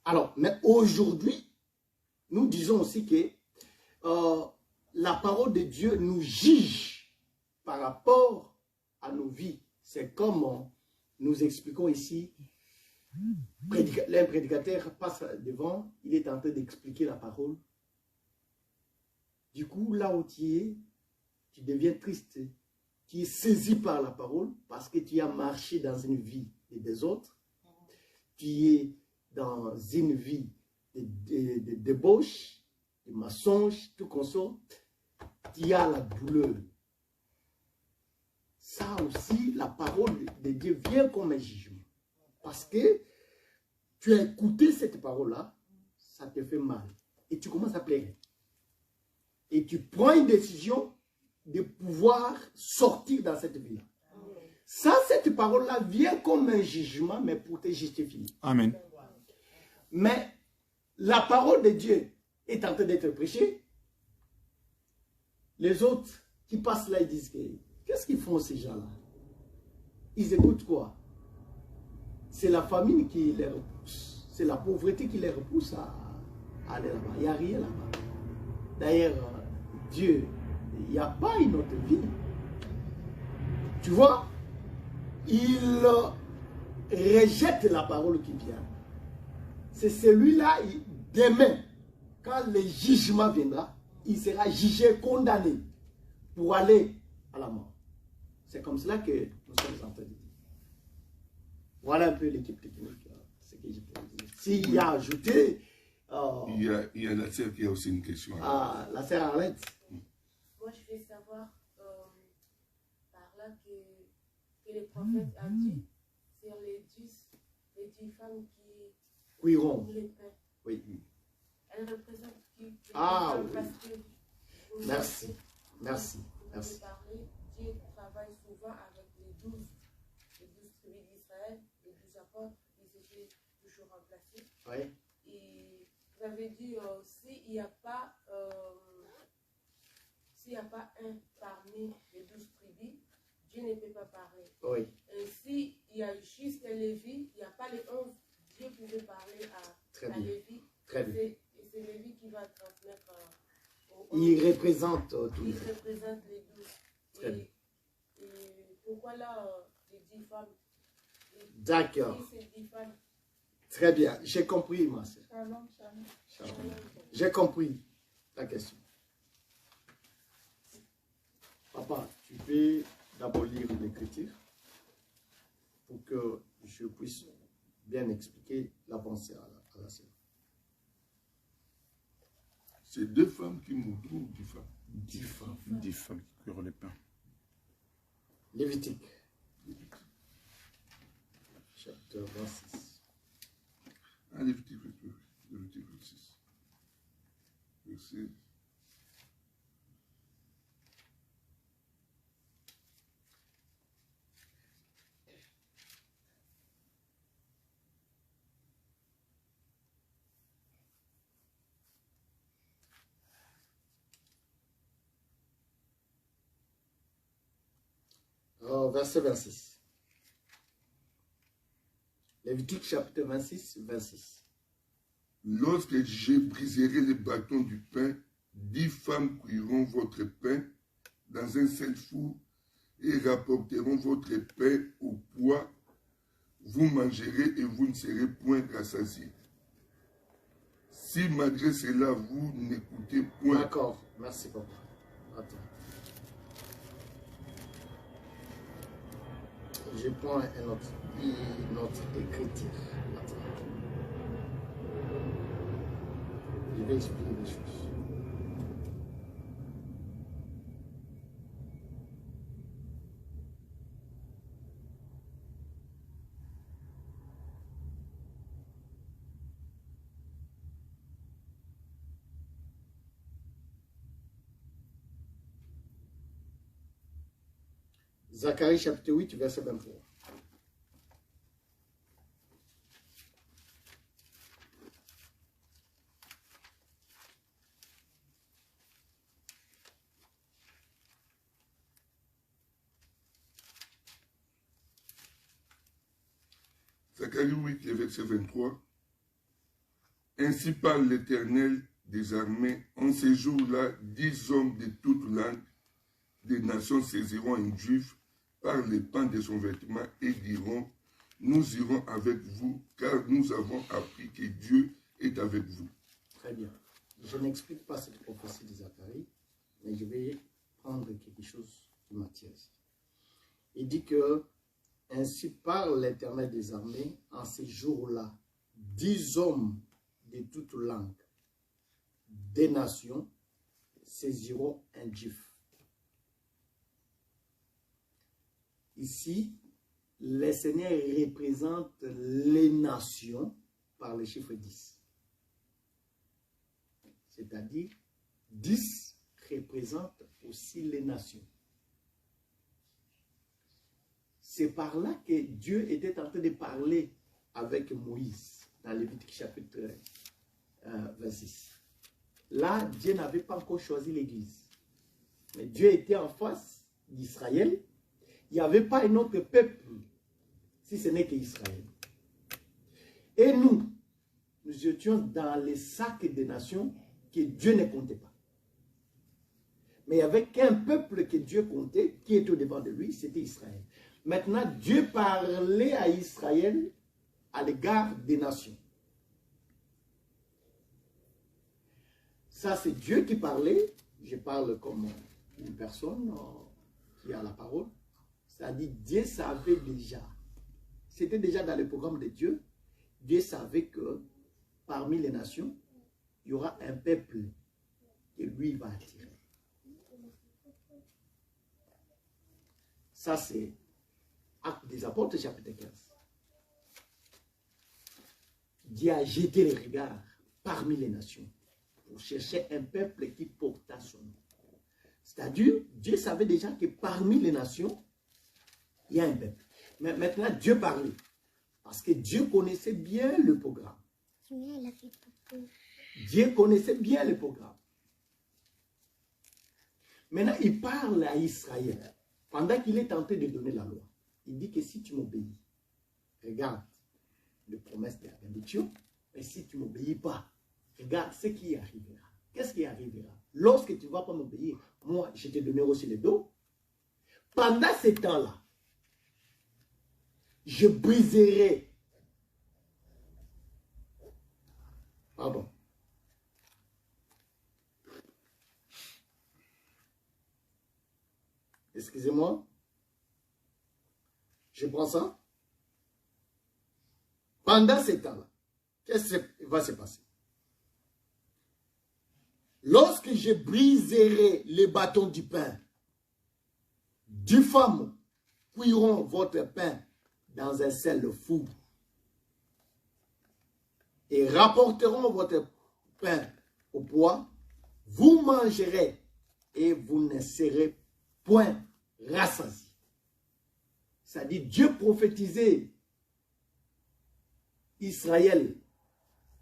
Alors, mais aujourd'hui, nous disons aussi que la parole de Dieu nous juge par rapport à nos vies. C'est comme nous expliquons ici. Un prédicateur passe devant, il est en train d'expliquer la parole. Du coup, là où tu es, tu deviens triste. Tu es saisi par la parole parce que tu as marché dans une vie des autres. Tu es dans une vie de débauche, de mensonge, tout consort. Tu as la douleur. Ça aussi, la parole de Dieu vient comme un jugement. Parce que tu as écouté cette parole-là, ça te fait mal. Et tu commences à pleurer. Et tu prends une décision de pouvoir sortir dans cette vie-là. Ça, cette parole-là vient comme un jugement, mais pour te justifier. Amen. Mais la parole de Dieu est en train d'être prêchée. Les autres qui passent là, ils disent qu'est-ce qu'ils font ces gens-là? Ils écoutent quoi? C'est la famine qui les repousse. C'est la pauvreté qui les repousse à aller là-bas. Il n'y a rien là-bas. D'ailleurs, Dieu, il n'y a pas une autre vie. Tu vois, il rejette la parole qui vient. C'est celui-là, demain, quand le jugement viendra, il sera jugé, condamné pour aller à la mort. C'est comme cela que nous sommes en train de dire. Voilà un peu l'équipe technique, ce que je peux dire. S'il y a ajouté... il y a la sœur qui a aussi une question. Ah, la sœur Arlette. Moi, je veux savoir par là que le prophète a dit sur les 10 femmes qui cuiront. les pains. Oui. Elle représente qui? Ah oui. Parce que Merci. Merci. Merci. Parler, Dieu travaille souvent avec les 12 tribus d'Israël, les 12 apôtres, ils étaient toujours remplacés. Oui. Et vous avez dit, s'il n'y a pas un parmi les 12 tribus, Dieu ne peut pas parler. Oui. Et s'il y a juste Lévi, il n'y a pas les 11, Dieu pouvait parler à Lévi. Très bien. Et c'est Lévi qui va transmettre aux 11. Il représente tous les Il représente les 12. Très bien. Et pourquoi là, les 10 femmes? D'accord. Ces 10 femmes. Très bien. J'ai compris, ma soeur. Shalom. J'ai compris ta question. Papa, tu peux d'abord lire l'écriture pour que je puisse bien expliquer la pensée à la sœur. C'est 2 femmes qui mourent ou 10 femmes? 10 femmes. 10 femmes qui cuirent les pains. Lévitique. Chapitre 26. Ah, Lévitique 26. Verset. Verset 26. Lévitique chapitre 26, 26. Lorsque je briserai les bâtons du pain, 10 femmes cuiront votre pain dans un seul four et rapporteront votre pain au poids. Vous mangerez et vous ne serez point rassasiés. Si malgré cela, vous n'écoutez point... D'accord, merci papa. Attends. Je prends une autre écriture. Attends. Je vais expliquer les choses. Zacharie chapitre 8, verset 23. Zacharie 8, verset 23. Ainsi parle l'Éternel des armées. En ces jours-là, 10 hommes de toutes langues des nations saisiront un juif par les pans de son vêtement et diront, nous irons avec vous, car nous avons appris que Dieu est avec vous. Très bien. Je n'explique pas cette prophétie de Zacharie, mais je vais prendre quelque chose qui m'attire. Il dit que, ainsi parle l'Éternel des armées, en ces jours-là, 10 hommes de toutes langues, des nations, saisiront un juif. Ici, le Seigneur représente les nations par le chiffre 10. C'est-à-dire, 10 représente aussi les nations. C'est par là que Dieu était en train de parler avec Moïse, dans Lévitique chapitre 26. Là, Dieu n'avait pas encore choisi l'Église. Mais Dieu était en face d'Israël. Il n'y avait pas un autre peuple, si ce n'est qu'Israël. Et nous étions dans les sacs des nations que Dieu ne comptait pas. Mais il n'y avait qu'un peuple que Dieu comptait, qui était au devant de lui, c'était Israël. Maintenant, Dieu parlait à Israël à l'égard des nations. Ça, c'est Dieu qui parlait. Je parle comme une personne qui a la parole. C'est-à-dire, Dieu savait déjà. C'était déjà dans le programme de Dieu. Dieu savait que parmi les nations, il y aura un peuple que lui va attirer. Ça, c'est Actes des Apôtres, chapitre 15. Dieu a jeté les regards parmi les nations pour chercher un peuple qui porta son nom. C'est-à-dire, Dieu savait déjà que parmi les nations, il y a un peuple. Mais maintenant, Dieu parlait. Parce que Dieu connaissait bien le programme. Dieu connaissait bien le programme. Maintenant, il parle à Israël. Pendant qu'il est tenté de donner la loi, il dit que si tu m'obéis, regarde les promesses de la bénédiction, et si tu ne m'obéis pas, regarde ce qui arrivera. Qu'est-ce qui arrivera? Lorsque tu ne vas pas m'obéir, moi, je te donnerai aussi le dos. Pendant ce temps-là, je briserai. Pardon. Excusez-moi. Je prends ça. Pendant ce temps-là, qu'est-ce qui va se passer? Lorsque je briserai les bâtons du pain, 10 femmes cuiront votre pain dans un sel four et rapporteront votre pain au poids. Vous mangerez et vous ne serez point rassasiés. C'est-à-dire, Dieu prophétisait Israël.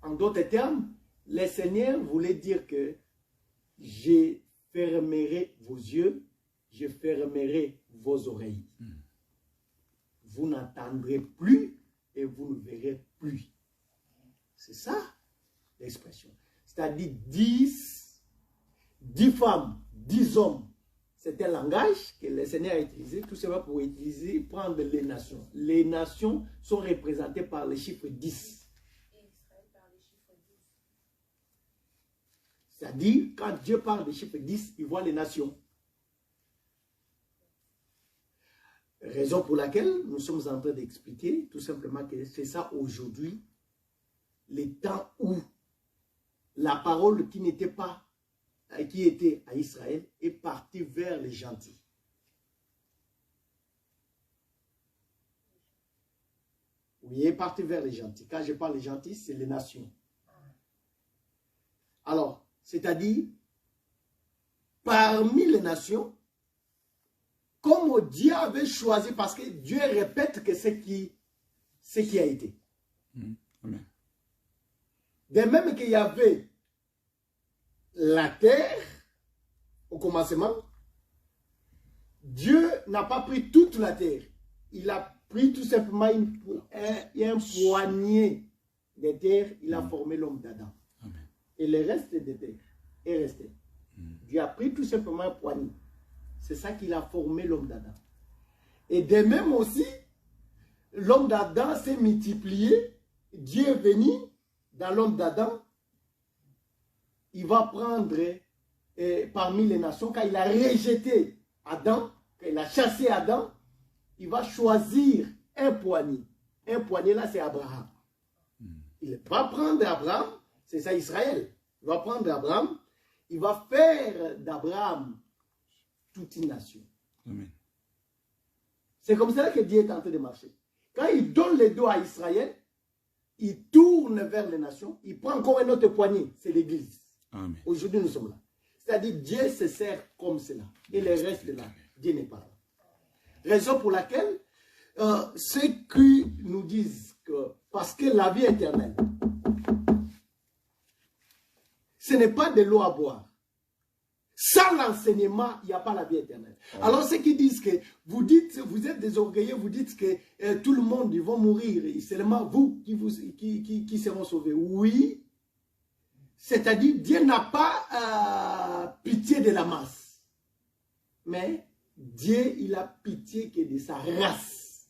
En d'autres termes, le Seigneur voulait dire que je fermerai vos yeux, je fermerai vos oreilles. Vous n'entendrez plus et vous ne verrez plus. C'est ça l'expression. C'est-à-dire 10 femmes, 10 hommes. C'est un langage que le Seigneur a utilisé, tout simplement pour prendre les nations. Les nations sont représentées par le chiffre 10. C'est-à-dire, quand Dieu parle du chiffre 10, il voit les nations. Raison pour laquelle nous sommes en train d'expliquer, tout simplement que c'est ça aujourd'hui, les temps où la parole qui n'était pas, qui était à Israël, est partie vers les gentils. Oui, est partie vers les gentils. Quand je parle des gentils, c'est les nations. Alors, c'est-à-dire, parmi les nations, comme Dieu avait choisi, parce que Dieu répète que ce qui a été. Amen. De même qu'il y avait la terre, au commencement, Dieu n'a pas pris toute la terre. Il a pris tout simplement un poignet de terre, il a formé l'homme d'Adam. Et le reste de terre est resté. Dieu a pris tout simplement un poignet. C'est ça qu'il a formé l'homme d'Adam. Et de même aussi, l'homme d'Adam s'est multiplié. Dieu est venu dans l'homme d'Adam. Il va prendre parmi les nations, quand il a rejeté Adam, quand il a chassé Adam, il va choisir un poignet. Un poignet là, c'est Abraham. Il va prendre Abraham, c'est ça Israël. Il va prendre Abraham, il va faire d'Abraham toute une nation. C'est comme ça que Dieu est en train de marcher. Quand il donne le dos à Israël, il tourne vers les nations, il prend encore un autre poignet, c'est l'Église. Aujourd'hui, nous sommes là. C'est-à-dire, Dieu se sert comme cela. Et le reste là, Dieu n'est pas là. Raison pour laquelle, ceux qui nous disent que, parce que la vie éternelle, ce n'est pas de l'eau à boire. Sans l'enseignement, il n'y a pas la vie éternelle. Alors ceux qui disent que vous dites, vous êtes des orgueilleux, vous dites que tout le monde, ils vont mourir, et seulement vous qui seront sauvés. Oui, c'est-à-dire Dieu n'a pas pitié de la masse. Mais Dieu, il a pitié que de sa race.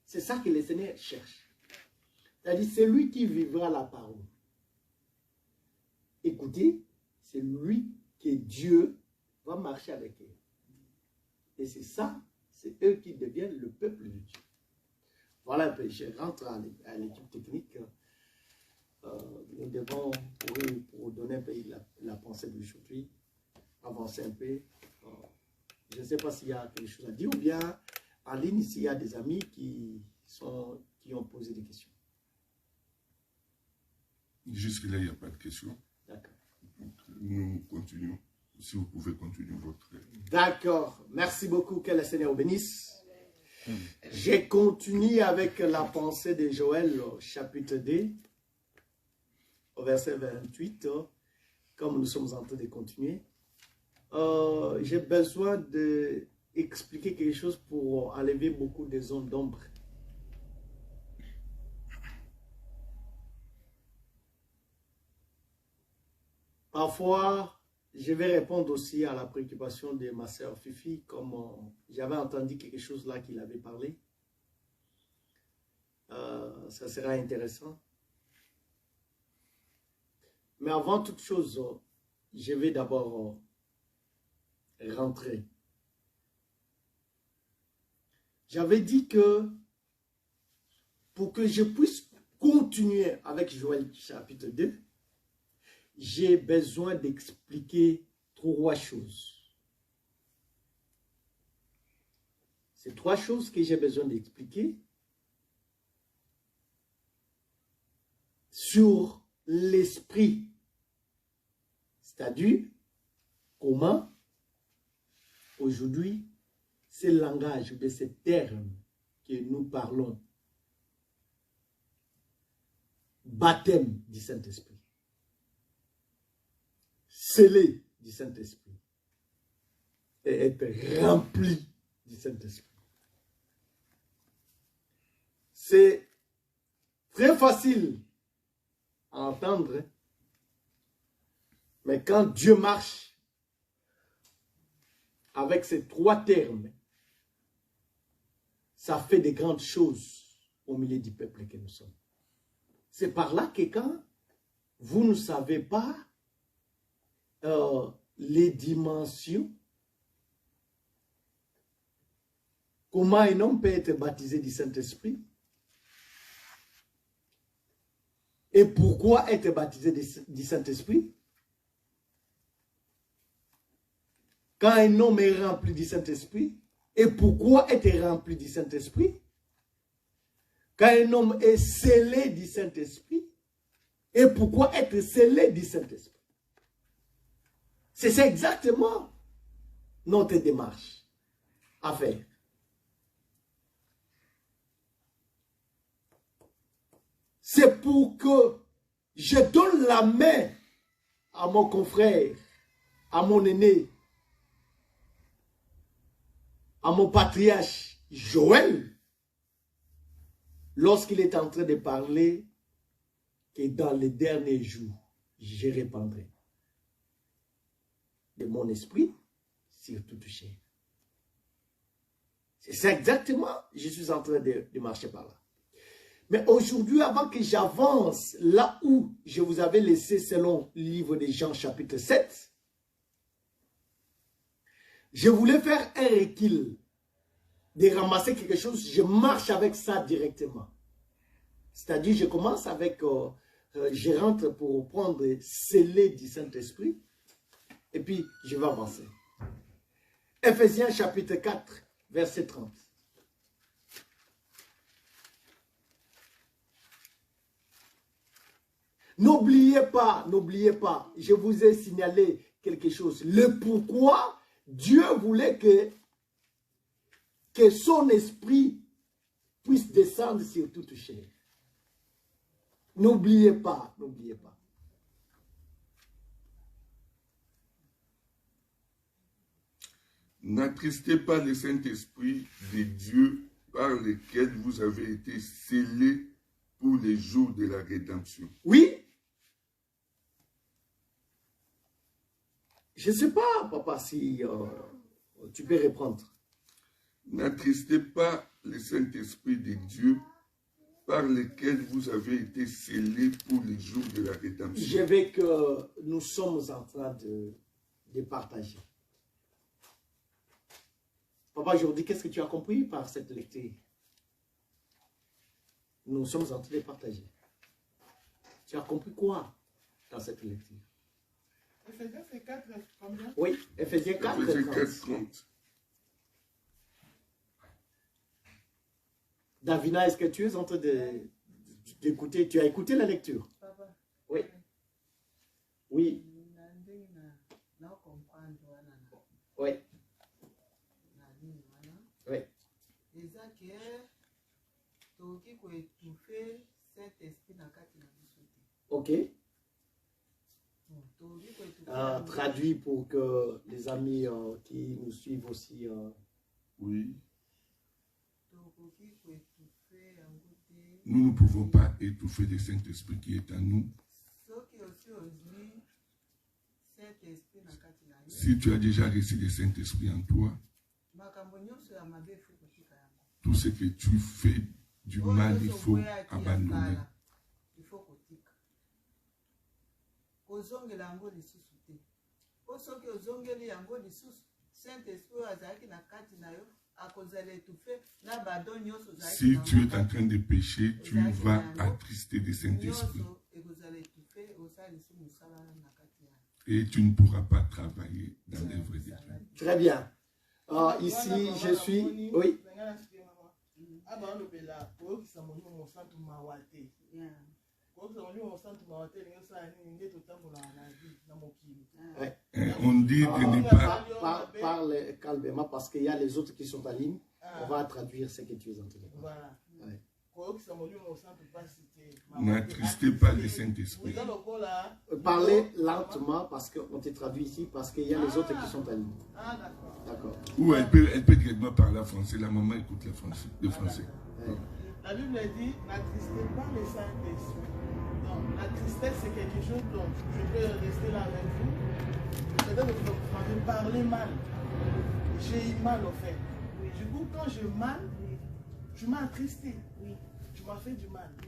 C'est ça que le Seigneur cherche. C'est-à-dire, c'est lui qui vivra la parole. Écoutez, c'est lui que Dieu va marcher avec eux. Et c'est ça, c'est eux qui deviennent le peuple de Dieu. Voilà un peu, je rentre à l'équipe technique. Nous devons, pour donner un peu la pensée d'aujourd'hui, avancer un peu. Je ne sais pas s'il y a quelque chose à dire, ou bien en ligne, s'il y a des amis qui ont posé des questions. Jusque-là, il n'y a pas de questions. D'accord. Nous continuons. Si vous pouvez continuer votre... D'accord. Merci beaucoup. Que le Seigneur bénisse. J'ai continué avec la pensée de Joël, chapitre 2, au verset 28, comme nous sommes en train de continuer. J'ai besoin d'expliquer quelque chose pour enlever beaucoup des zones d'ombre. Parfois, je vais répondre aussi à la préoccupation de ma sœur Fifi, comme j'avais entendu quelque chose là qu'il avait parlé. Ça sera intéressant. Mais avant toute chose, je vais d'abord rentrer. J'avais dit que pour que je puisse continuer avec Joël chapitre 2, j'ai besoin d'expliquer 3 choses. Ces 3 choses que j'ai besoin d'expliquer sur l'esprit. C'est-à-dire, comment aujourd'hui, ce langage de ces termes que nous parlons, baptême du Saint-Esprit, scellé du Saint-Esprit et être rempli du Saint-Esprit. C'est très facile à entendre, mais quand Dieu marche avec ces 3 termes, ça fait de grandes choses au milieu du peuple que nous sommes. C'est par là que quand vous ne savez pas les dimensions, comment un homme peut être baptisé du Saint-Esprit et pourquoi être baptisé du Saint-Esprit. Quand un homme est rempli du Saint-Esprit, et pourquoi être rempli du Saint-Esprit? Quand un homme est scellé du Saint-Esprit, et pourquoi être scellé du Saint-Esprit? C'est exactement notre démarche à faire. C'est pour que je donne la main à mon confrère, à mon aîné, à mon patriarche Joël, lorsqu'il est en train de parler que dans les derniers jours, je répandrai de mon esprit sur toute chair. C'est ça exactement, je suis en train de marcher par là. Mais aujourd'hui, avant que j'avance là où je vous avais laissé selon le livre de Jean chapitre 7, je voulais faire un recul, de ramasser quelque chose, je marche avec ça directement. C'est-à-dire, je commence avec, je rentre pour prendre scellé du Saint-Esprit, et puis je vais avancer. Ephésiens chapitre 4, verset 30. N'oubliez pas, je vous ai signalé quelque chose. Le pourquoi Dieu voulait que son esprit puisse descendre sur toute chair. N'oubliez pas, n'oubliez pas. N'attristez pas le Saint-Esprit de Dieu par lequel vous avez été scellés pour les jours de la rédemption. Oui. Je ne sais pas, papa, si tu peux reprendre. N'attristez pas le Saint-Esprit de Dieu par lequel vous avez été scellés pour les jours de la rédemption. Je veux que nous sommes en train de partager. Papa, aujourd'hui, qu'est-ce que tu as compris par cette lecture? Nous sommes en train de partager. Tu as compris quoi dans cette lecture? Ephésiens 4, combien? Oui, Ephésiens 4, Ephésiens 30. 4, 30. Davina, est-ce que tu es en train d'écouter? Tu as écouté la lecture? Papa. Oui. Oui. Oui. Oui. Ok. Traduit pour que les amis qui nous suivent aussi. Oui. Nous ne pouvons pas étouffer le Saint-Esprit qui est en nous. Si tu as déjà reçu le Saint-Esprit en toi, tout ce que tu fais du mal, il faut abandonner. Si tu es en train de pécher, tu vas attrister le Saint-Esprit. Et tu ne pourras pas travailler dans l'œuvre de Dieu. Très bien. Ici, je suis... Oui. On dit de ne pas... Parle calmement parce qu'il y a les autres qui sont en ligne. On va traduire ce que tu es en train de dire. Voilà. Ouais. N'attristez pas le Saint-Esprit. Parlez lentement parce qu'on te traduit ici, parce qu'il y a les autres qui sont en ligne. D'accord. Ou elle peut directement parler français. La maman écoute le français. Ouais. La Bible dit, n'attristez pas le Saint-Esprit. Donc, la tristesse, c'est quelque chose dont je peux rester là avec vous. C'est-à-dire que vous m'avez parlé mal. J'ai eu mal, au fait. Du coup, quand j'ai mal, tu m'as attristé. Oui. Tu m'as fait du mal. Oui.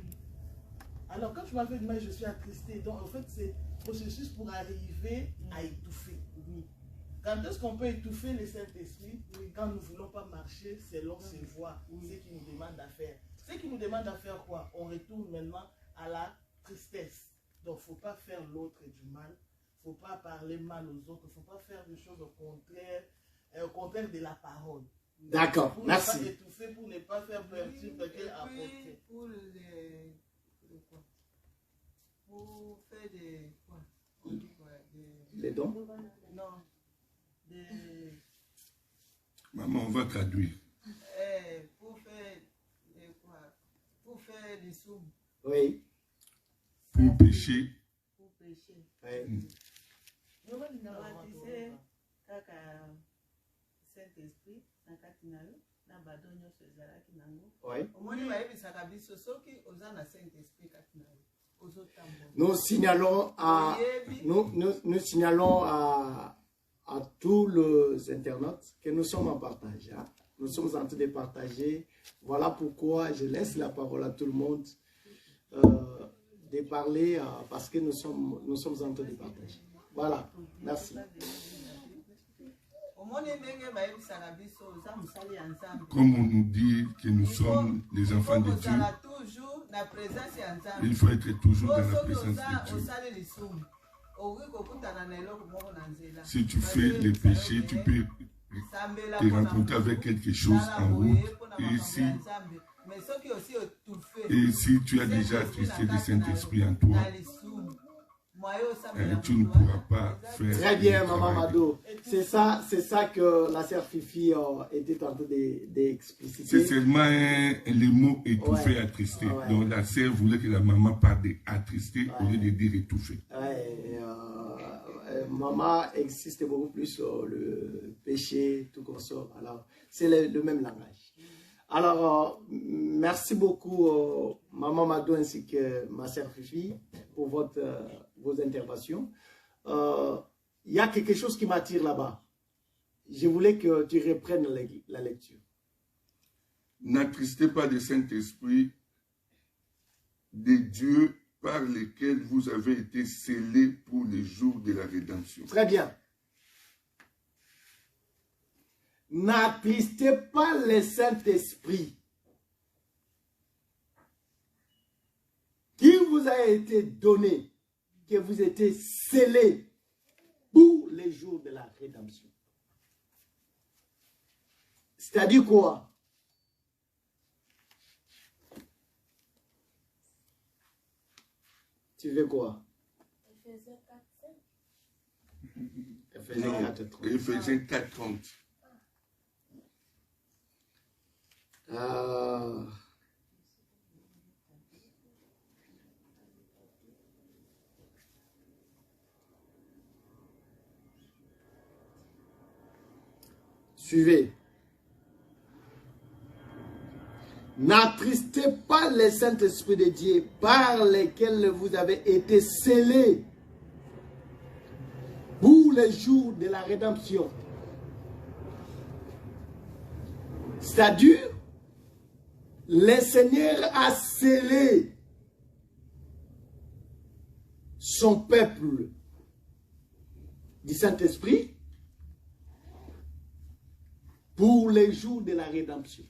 Alors, quand tu m'as fait du mal, je suis attristé. Donc, en fait, c'est un processus pour arriver à étouffer. Oui. Quand est-ce qu'on peut étouffer le Saint-Esprit? Oui. Quand nous ne voulons pas marcher selon ses voies, ce qu'il nous demande à faire. Ce qu'il nous demande à faire quoi? On retourne maintenant à la tristesse. Donc, il ne faut pas faire l'autre du mal. Il ne faut pas parler mal aux autres. Il ne faut pas faire des choses au contraire de la parole. D'accord, merci. Pour ne pas étouffer, pour ne pas faire perturber quelqu'un à porter. Pour faire des... Les dons? Non. Maman, on va traduire. Pour faire des sous. Oui. Pour pécher. Pour pécher. Oui. Saint-Esprit, nous signalons à tous les internautes que nous sommes en partage. Hein? Nous sommes en train de partager. Voilà pourquoi je laisse la parole à tout le monde de parler parce que nous sommes en train de partager. Voilà, merci. Comme on nous dit que nous sommes les enfants de Dieu, il faut être toujours dans la présence de Dieu. Si tu fais les péchés, tu peux te rencontrer avec quelque chose en route. Et si tu as déjà attristé le Saint-Esprit en toi, tu ne pourras pas faire... Très bien, Maman Mado. C'est ça que la sœur Fifi était en train d'expliciter. C'est seulement les mots étouffé, attristé. Ouais. Donc la sœur voulait que la maman parle d'attrister au lieu de dire étouffé. maman insiste beaucoup plus sur le péché, tout comme ça. Alors, c'est le même langage. Alors, merci beaucoup, maman Mado ainsi que ma sœur Fifi, pour vos interventions. Il y a quelque chose qui m'attire là-bas. Je voulais que tu reprennes la lecture. N'attristez pas le Saint-Esprit des dieux par lesquels vous avez été scellés pour les jours de la rédemption. Très bien. N'attristez pas le Saint-Esprit qui vous a été donné, que vous étiez scellés pour les jours de la rédemption. C'est-à-dire quoi? Tu veux quoi? Ephésiens 4, 5. Ephésiens 4, 30. Éphésiens 4, 30. Suivez. N'attristez pas le Saint-Esprit de Dieu par lesquels vous avez été scellés pour les jours de la rédemption. C'est-à-dire, le Seigneur a scellé son peuple du Saint-Esprit pour les jours de la rédemption.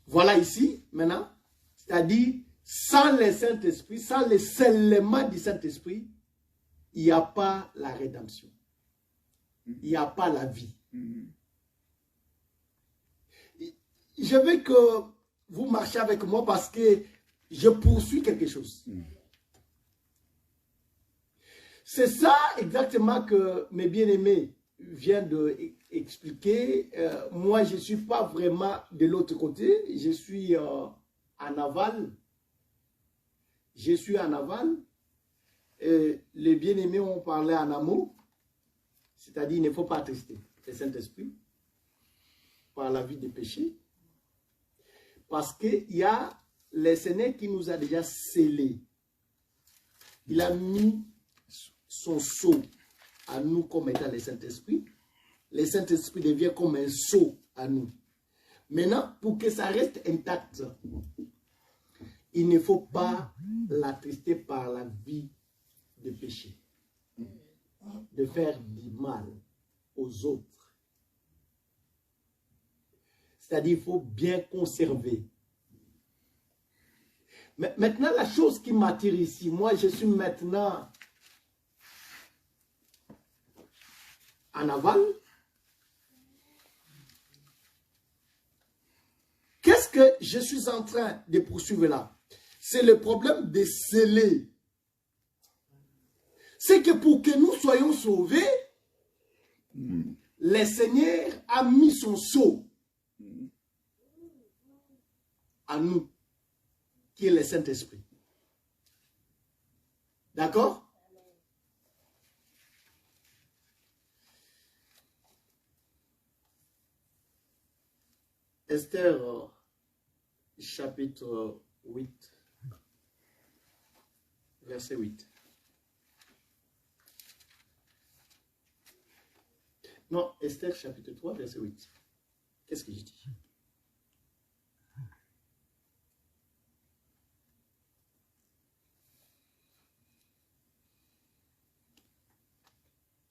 Voilà ici, maintenant, c'est-à-dire, sans le Saint-Esprit, sans le scellement du Saint-Esprit, il n'y a pas la rédemption. Il n'y a pas la vie. Je veux que vous marchiez avec moi parce que je poursuis quelque chose. C'est ça exactement que mes bien-aimés viennent d'expliquer. Moi, je ne suis pas vraiment de l'autre côté. Je suis en aval. Je suis en aval. Les bien-aimés ont parlé en amour. C'est-à-dire, il ne faut pas attrister le Saint-Esprit par la vie des péchés. Parce qu'il y a le Seigneur qui nous a déjà scellés. Il a mis son sceau à nous comme étant le Saint-Esprit. Le Saint-Esprit devient comme un sceau à nous. Maintenant, pour que ça reste intact, il ne faut pas l'attrister par la vie de péché. De faire du mal aux autres. C'est-à-dire, il faut bien conserver. Mais maintenant, la chose qui m'attire ici, moi, je suis maintenant en aval. Qu'est-ce que je suis en train de poursuivre là? C'est le problème de sceller. C'est que pour que nous soyons sauvés, le Seigneur a mis son sceau à nous, qui est le Saint-Esprit. D'accord? Esther, chapitre 8, verset 8. Non, Esther, chapitre 3, verset 8. Qu'est-ce que je dis?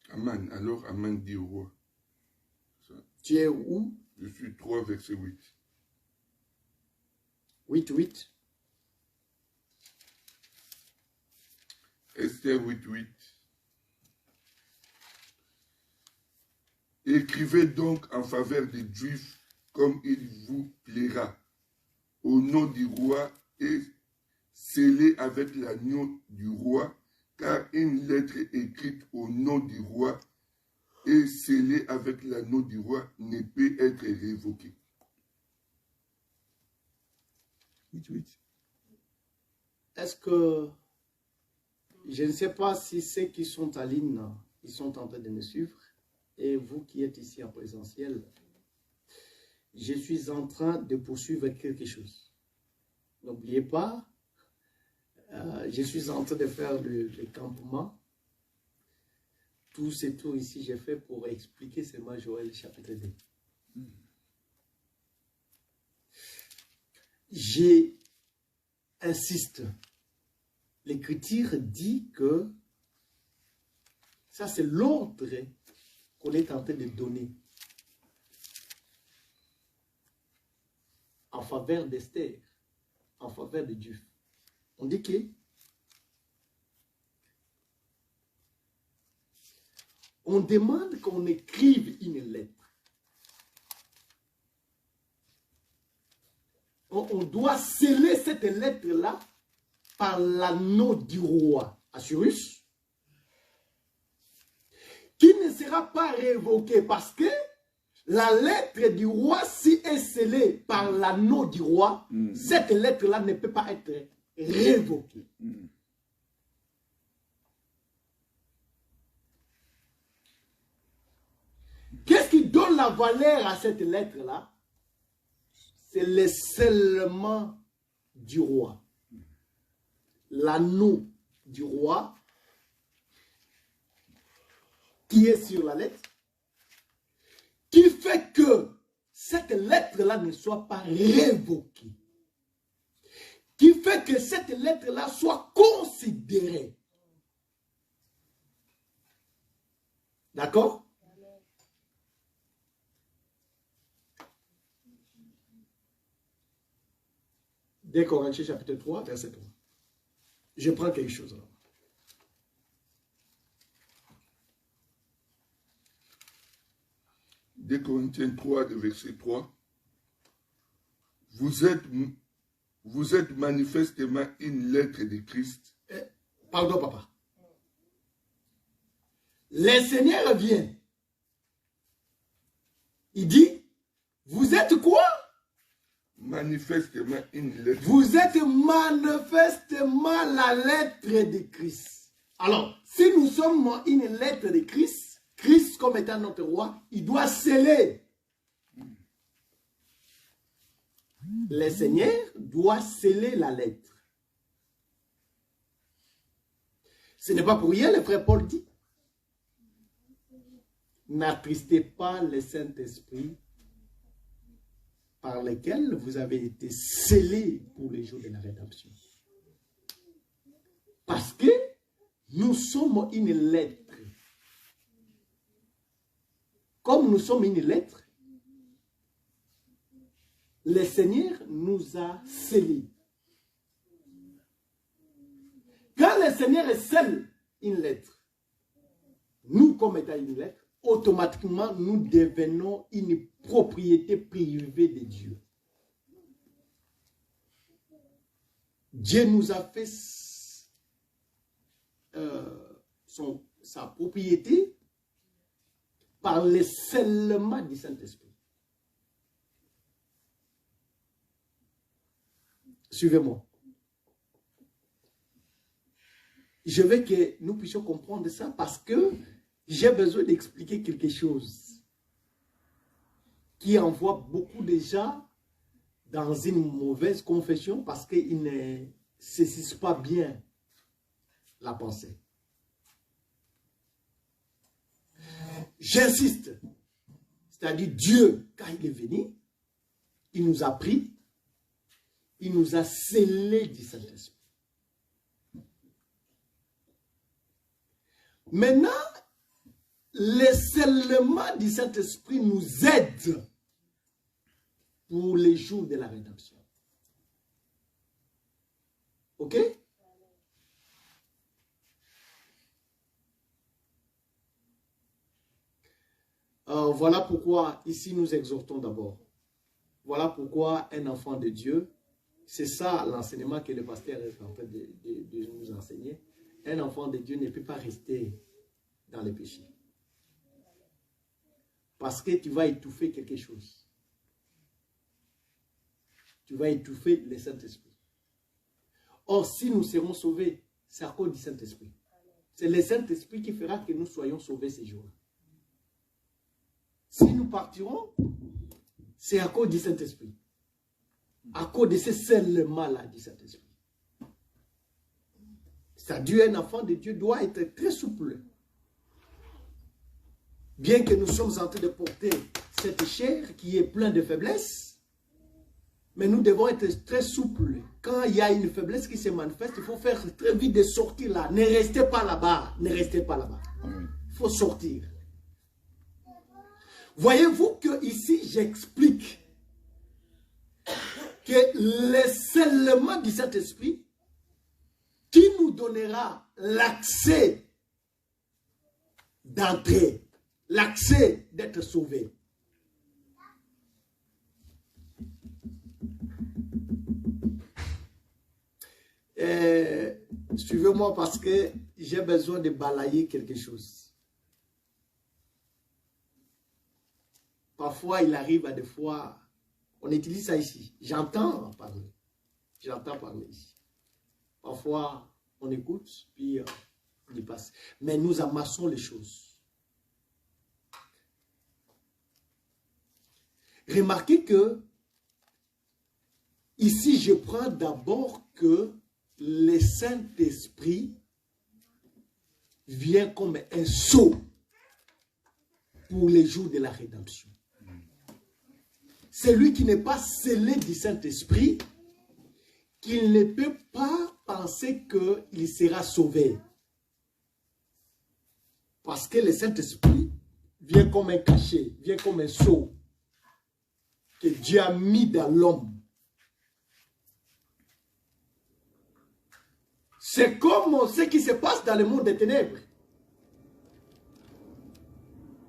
Aman, alors Aman dit au roi. Tu es où? Je suis 3, verset 8. 8, 8. Esther 8, 8. Écrivez donc en faveur des Juifs comme il vous plaira, au nom du roi, et scellez avec l'agneau du roi, car une lettre écrite au nom du roi et scellée avec l'anneau du roi ne peut être révoquée. 8, 8. Est-ce que Je ne sais pas si ceux qui sont en ligne, ils sont en train de me suivre. Et vous qui êtes ici en présentiel, je suis en train de poursuivre quelque chose. N'oubliez pas, je suis en train de faire le campement. Tous ces tours ici, j'ai fait pour expliquer seulement Joël chapitre 2. J'insiste. L'Écriture dit que ça, c'est l'ordre qu'on est en train de donner en faveur d'Esther, en faveur de Dieu. On dit que on demande qu'on écrive une lettre. On doit sceller cette lettre-là par l'anneau du roi Assuérus, qui ne sera pas révoquée parce que la lettre du roi, si est scellée par l'anneau du roi, cette lettre-là ne peut pas être révoquée. Qu'est-ce qui donne la valeur à cette lettre-là? C'est le scellement du roi. L'anneau du roi qui est sur la lettre, qui fait que cette lettre-là ne soit pas révoquée, qui fait que cette lettre-là soit considérée. D'accord? 2 Corinthiens chapitre 3, verset 3. Je prends quelque chose là. Deux Corinthiens 3, verset 3. Vous êtes manifestement une lettre de Christ. Pardon, papa. Le Seigneur vient. Il dit, vous êtes quoi? Manifestement une lettre. Vous êtes manifestement la lettre de Christ. Alors, si nous sommes une lettre de Christ, Christ comme étant notre roi, il doit sceller. Le Seigneur doit sceller la lettre. Ce n'est pas pour rien, le frère Paul dit, n'attristez pas le Saint-Esprit par lequel vous avez été scellés pour les jours de la rédemption. Parce que nous sommes une lettre. Comme nous sommes une lettre, le Seigneur nous a scellés. Quand le Seigneur scelle une lettre, nous comme étant une lettre, automatiquement nous devenons une propriété privée de Dieu. Dieu nous a fait sa propriété par le scellement du Saint-Esprit. Suivez-moi. Je veux que nous puissions comprendre ça parce que j'ai besoin d'expliquer quelque chose qui envoie beaucoup de gens dans une mauvaise confession parce qu'ils ne saisissent pas bien la pensée. J'insiste, c'est-à-dire Dieu, quand il est venu, il nous a pris, il nous a scellés du Saint-Esprit. Maintenant, le scellement du Saint-Esprit nous aide pour les jours de la rédemption. Ok? Voilà pourquoi ici nous exhortons d'abord. Voilà pourquoi un enfant de Dieu, c'est ça l'enseignement que le pasteur est en train de nous enseigner. Un enfant de Dieu ne peut pas rester dans le péché. Parce que tu vas étouffer quelque chose. Tu vas étouffer le Saint-Esprit. Or, si nous serons sauvés, c'est à cause du Saint-Esprit. C'est le Saint-Esprit qui fera que nous soyons sauvés ces jours-là. Si nous partirons, c'est à cause du Saint-Esprit. À cause de ce seulement-là du Saint-Esprit. C'est-à-dire, un enfant de Dieu doit être très souple. Bien que nous sommes en train de porter cette chair qui est pleine de faiblesses, mais nous devons être très souples. Quand il y a une faiblesse qui se manifeste, il faut faire très vite de sortir là. Ne restez pas là-bas. Ne restez pas là-bas. Il faut sortir. Voyez-vous que ici, j'explique que le scellement du Saint-Esprit qui nous donnera l'accès d'entrer, l'accès d'être sauvé. Suivez-moi parce que j'ai besoin de balayer quelque chose. Parfois, il arrive à des fois, on utilise ça ici. J'entends parler. J'entends parler ici. Parfois, on écoute, puis on y passe. Mais nous amassons les choses. Remarquez que, ici, je prends d'abord que le Saint-Esprit vient comme un sceau pour les jours de la rédemption. Celui qui n'est pas scellé du Saint-Esprit, qu'il ne peut pas penser qu'il sera sauvé. Parce que le Saint-Esprit vient comme un cachet, vient comme un sceau que Dieu a mis dans l'homme. C'est comme ce qui se passe dans le monde des ténèbres.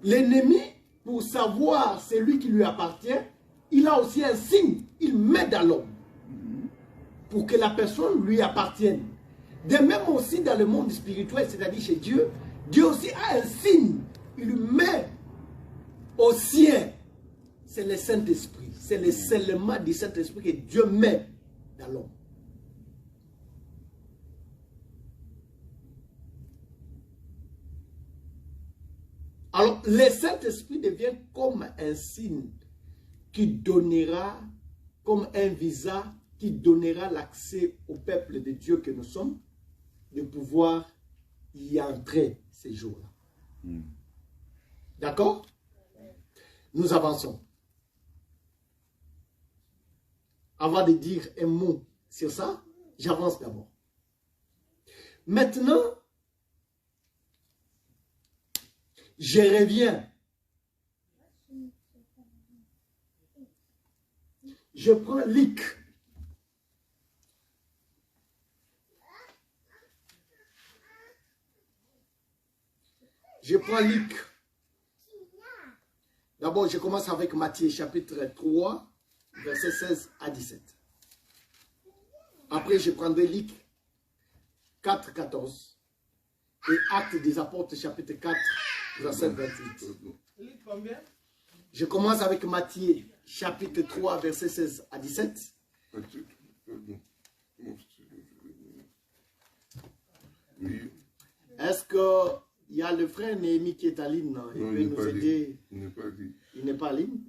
L'ennemi, pour savoir celui qui lui appartient, il a aussi un signe, il met dans l'homme pour que la personne lui appartienne. De même aussi dans le monde spirituel, c'est-à-dire chez Dieu, Dieu aussi a un signe, il met au sien. C'est le Saint-Esprit, c'est le scellement du Saint-Esprit que Dieu met dans l'homme. Alors, le Saint-Esprit devient comme un signe qui donnera, comme un visa qui donnera l'accès au peuple de Dieu que nous sommes, de pouvoir y entrer ces jours-là. D'accord? Nous avançons. Avant de dire un mot sur ça, j'avance d'abord. Maintenant, je reviens. Je prends Luc. Je prends Luc. D'abord, je commence avec Matthieu chapitre 3, versets 16 à 17. Après, je prendrai Luc 4, 14. Et Actes des Apôtres chapitre 4, verset 28. Luc combien? Je commence avec Matthieu chapitre 3, verset 16 à 17. Oui. Est-ce qu'il y a le frère Néhémie qui est en ligne? Il peut nous aider. Il n'est pas dit. Il n'est pas en ligne.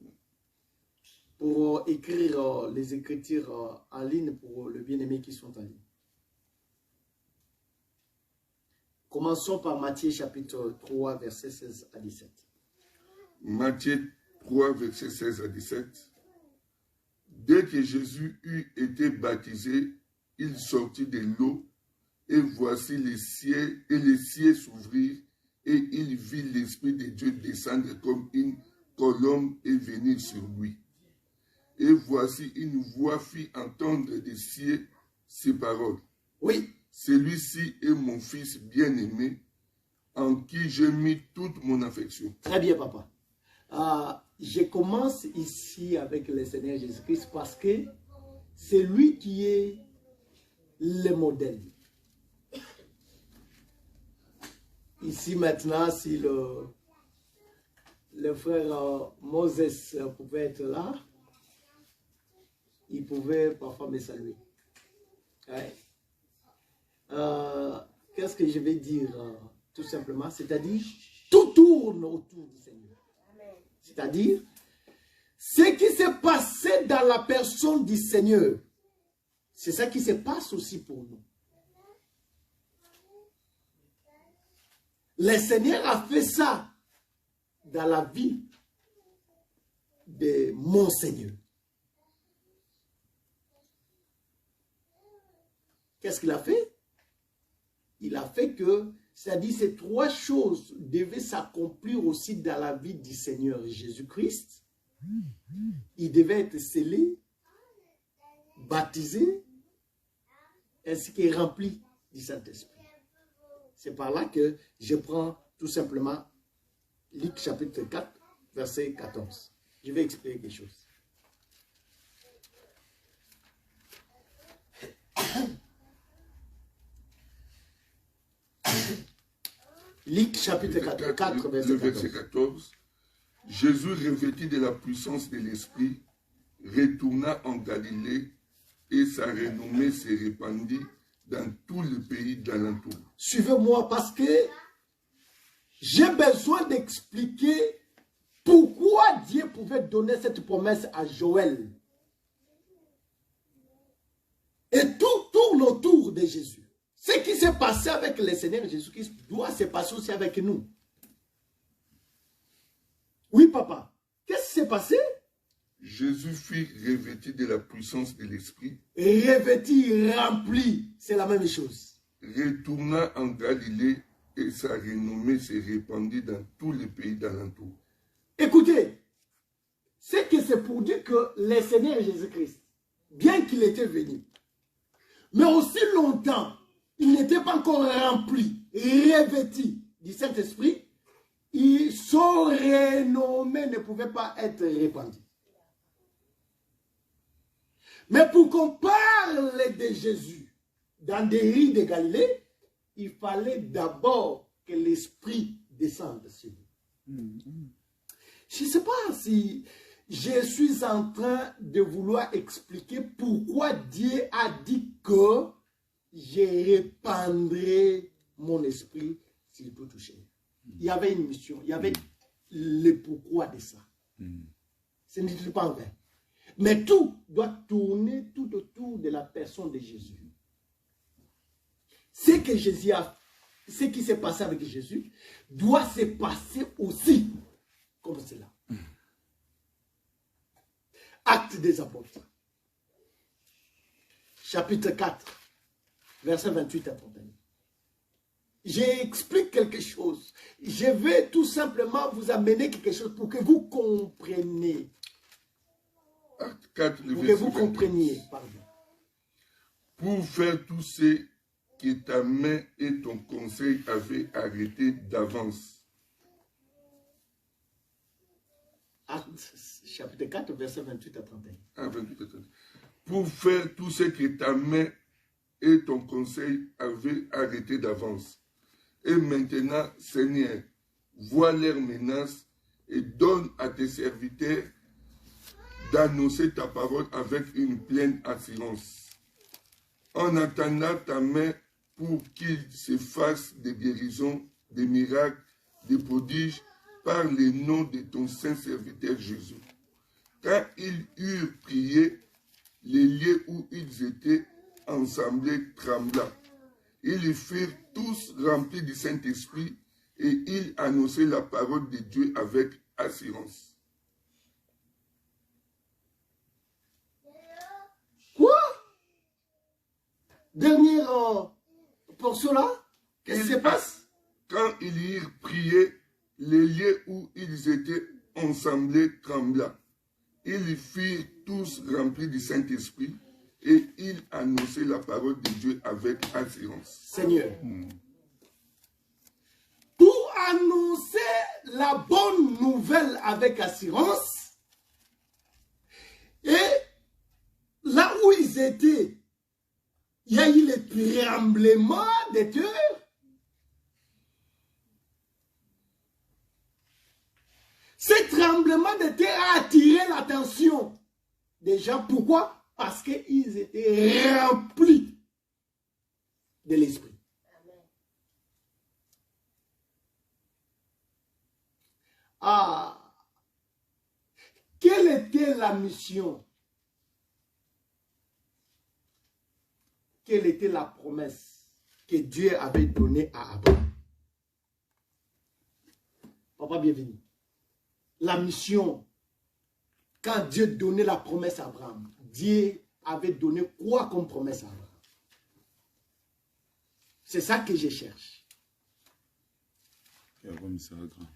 Pour écrire les écritures en ligne pour le bien-aimé qui sont en ligne. Commençons par Matthieu chapitre 3, verset 16 à 17. Matthieu 3, verset 16 à 17. Dès que Jésus eut été baptisé, il sortit de l'eau, et voici les cieux s'ouvrirent, et il vit l'Esprit de Dieu descendre comme une colombe et venir sur lui. Et voici une voix fit entendre des cieux ces paroles. Oui. Celui-ci est mon fils bien-aimé, en qui j'ai mis toute mon affection. Très bien, papa. Je commence ici avec le Seigneur Jésus-Christ parce que c'est lui qui est le modèle. Ici maintenant, si le frère Moses pouvait être là, il pouvait parfois me saluer. Ouais. qu'est-ce que je vais dire tout simplement? C'est-à-dire, tout tourne autour du Seigneur. C'est-à-dire, ce qui s'est passé dans la personne du Seigneur, c'est ça qui se passe aussi pour nous. Le Seigneur a fait ça dans la vie de mon Seigneur. Qu'est-ce qu'il a fait? Il a fait que, c'est-à-dire ces trois choses devaient s'accomplir aussi dans la vie du Seigneur Jésus-Christ. Il devait être scellé, baptisé, ainsi que rempli du Saint-Esprit. C'est par là que je prends tout simplement Luc chapitre 4, verset 14. Je vais expliquer quelque chose. Luc chapitre 4, verset 14. Jésus, revêtu de la puissance de l'Esprit, retourna en Galilée et sa renommée se répandit dans tout le pays d'alentour. Suivez-moi parce que j'ai besoin d'expliquer pourquoi Dieu pouvait donner cette promesse à Joël. Et tout tourne autour de Jésus. Ce qui s'est passé avec le Seigneur Jésus-Christ doit se passer aussi avec nous. Oui, papa. Qu'est-ce qui s'est passé? Jésus fut revêtu de la puissance de l'Esprit. Revêtu, rempli, c'est la même chose. Retourna en Galilée et sa renommée se répandit dans tous les pays d'alentour. Écoutez, c'est que c'est pour dire que le Seigneur Jésus-Christ, bien qu'il était venu, mais aussi longtemps, il n'était pas encore rempli, revêtu du Saint-Esprit, son renommée ne pouvait pas être répandue. Mais pour qu'on parle de Jésus dans des rues de Galilée, il fallait d'abord que l'Esprit descende sur lui. Je ne sais pas si je suis en train de vouloir expliquer pourquoi Dieu a dit que je répandrai mon esprit s'il peut toucher. Il y avait une mission, il y avait le pourquoi de ça. Ce n'est pas vrai. Mais tout doit tourner tout autour de la personne de Jésus. Ce que Jésus a, ce qui s'est passé avec Jésus doit se passer aussi comme cela. Actes des apôtres. Chapitre 4, versets 28 à 31. J'explique quelque chose. Je vais tout simplement vous amener quelque chose pour que vous compreniez. Acte 4, Pour que vous compreniez, pardon. Pour faire tout ce que ta main et ton conseil avaient arrêté d'avance. Acte chapitre 4, verset 28 à 31. Ah, 28 à 31. Pour faire tout ce que ta main et ton conseil avaient arrêté d'avance. Et maintenant, Seigneur, vois leurs menaces et donne à tes serviteurs d'annoncer ta parole avec une pleine assurance. En attendant ta main pour qu'il se fasse des guérisons, des miracles, des prodiges par le nom de ton saint serviteur Jésus. Quand ils eurent prié, les lieux où ils étaient ensemblés trembla. Ils furent tous remplis du Saint-Esprit et ils annonçaient la parole de Dieu avec assurance. Quoi? Dernière portion là? Qu'est-ce qui se passe? Quand ils eurent prié, les lieux où ils étaient ensemblés trembla. Ils furent tous remplis du Saint-Esprit et ils annonçaient la parole de Dieu avec assurance. Seigneur, pour annoncer la bonne nouvelle avec assurance, et là où ils étaient, il y a eu le tremblement de terre. Ce tremblement de terre a attiré l'attention des gens. Pourquoi? Parce qu'ils étaient remplis de l'esprit. Ah, quelle était la mission? Quelle était la promesse que Dieu avait donnée à Abraham? Papa, bienvenue. La mission, quand Dieu donnait la promesse à Abraham, Dieu avait donné quoi comme promesse à Abraham? C'est ça que je cherche. Et Abraham sera grand.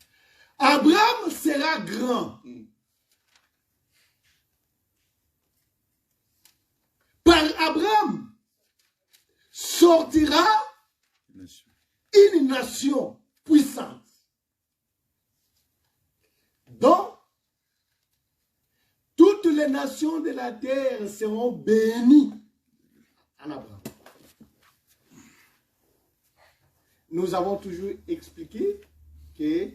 Abraham sera grand. Par Abraham sortira une nation puissante. Donc, toutes les nations de la terre seront bénies en Abraham. Nous avons toujours expliqué que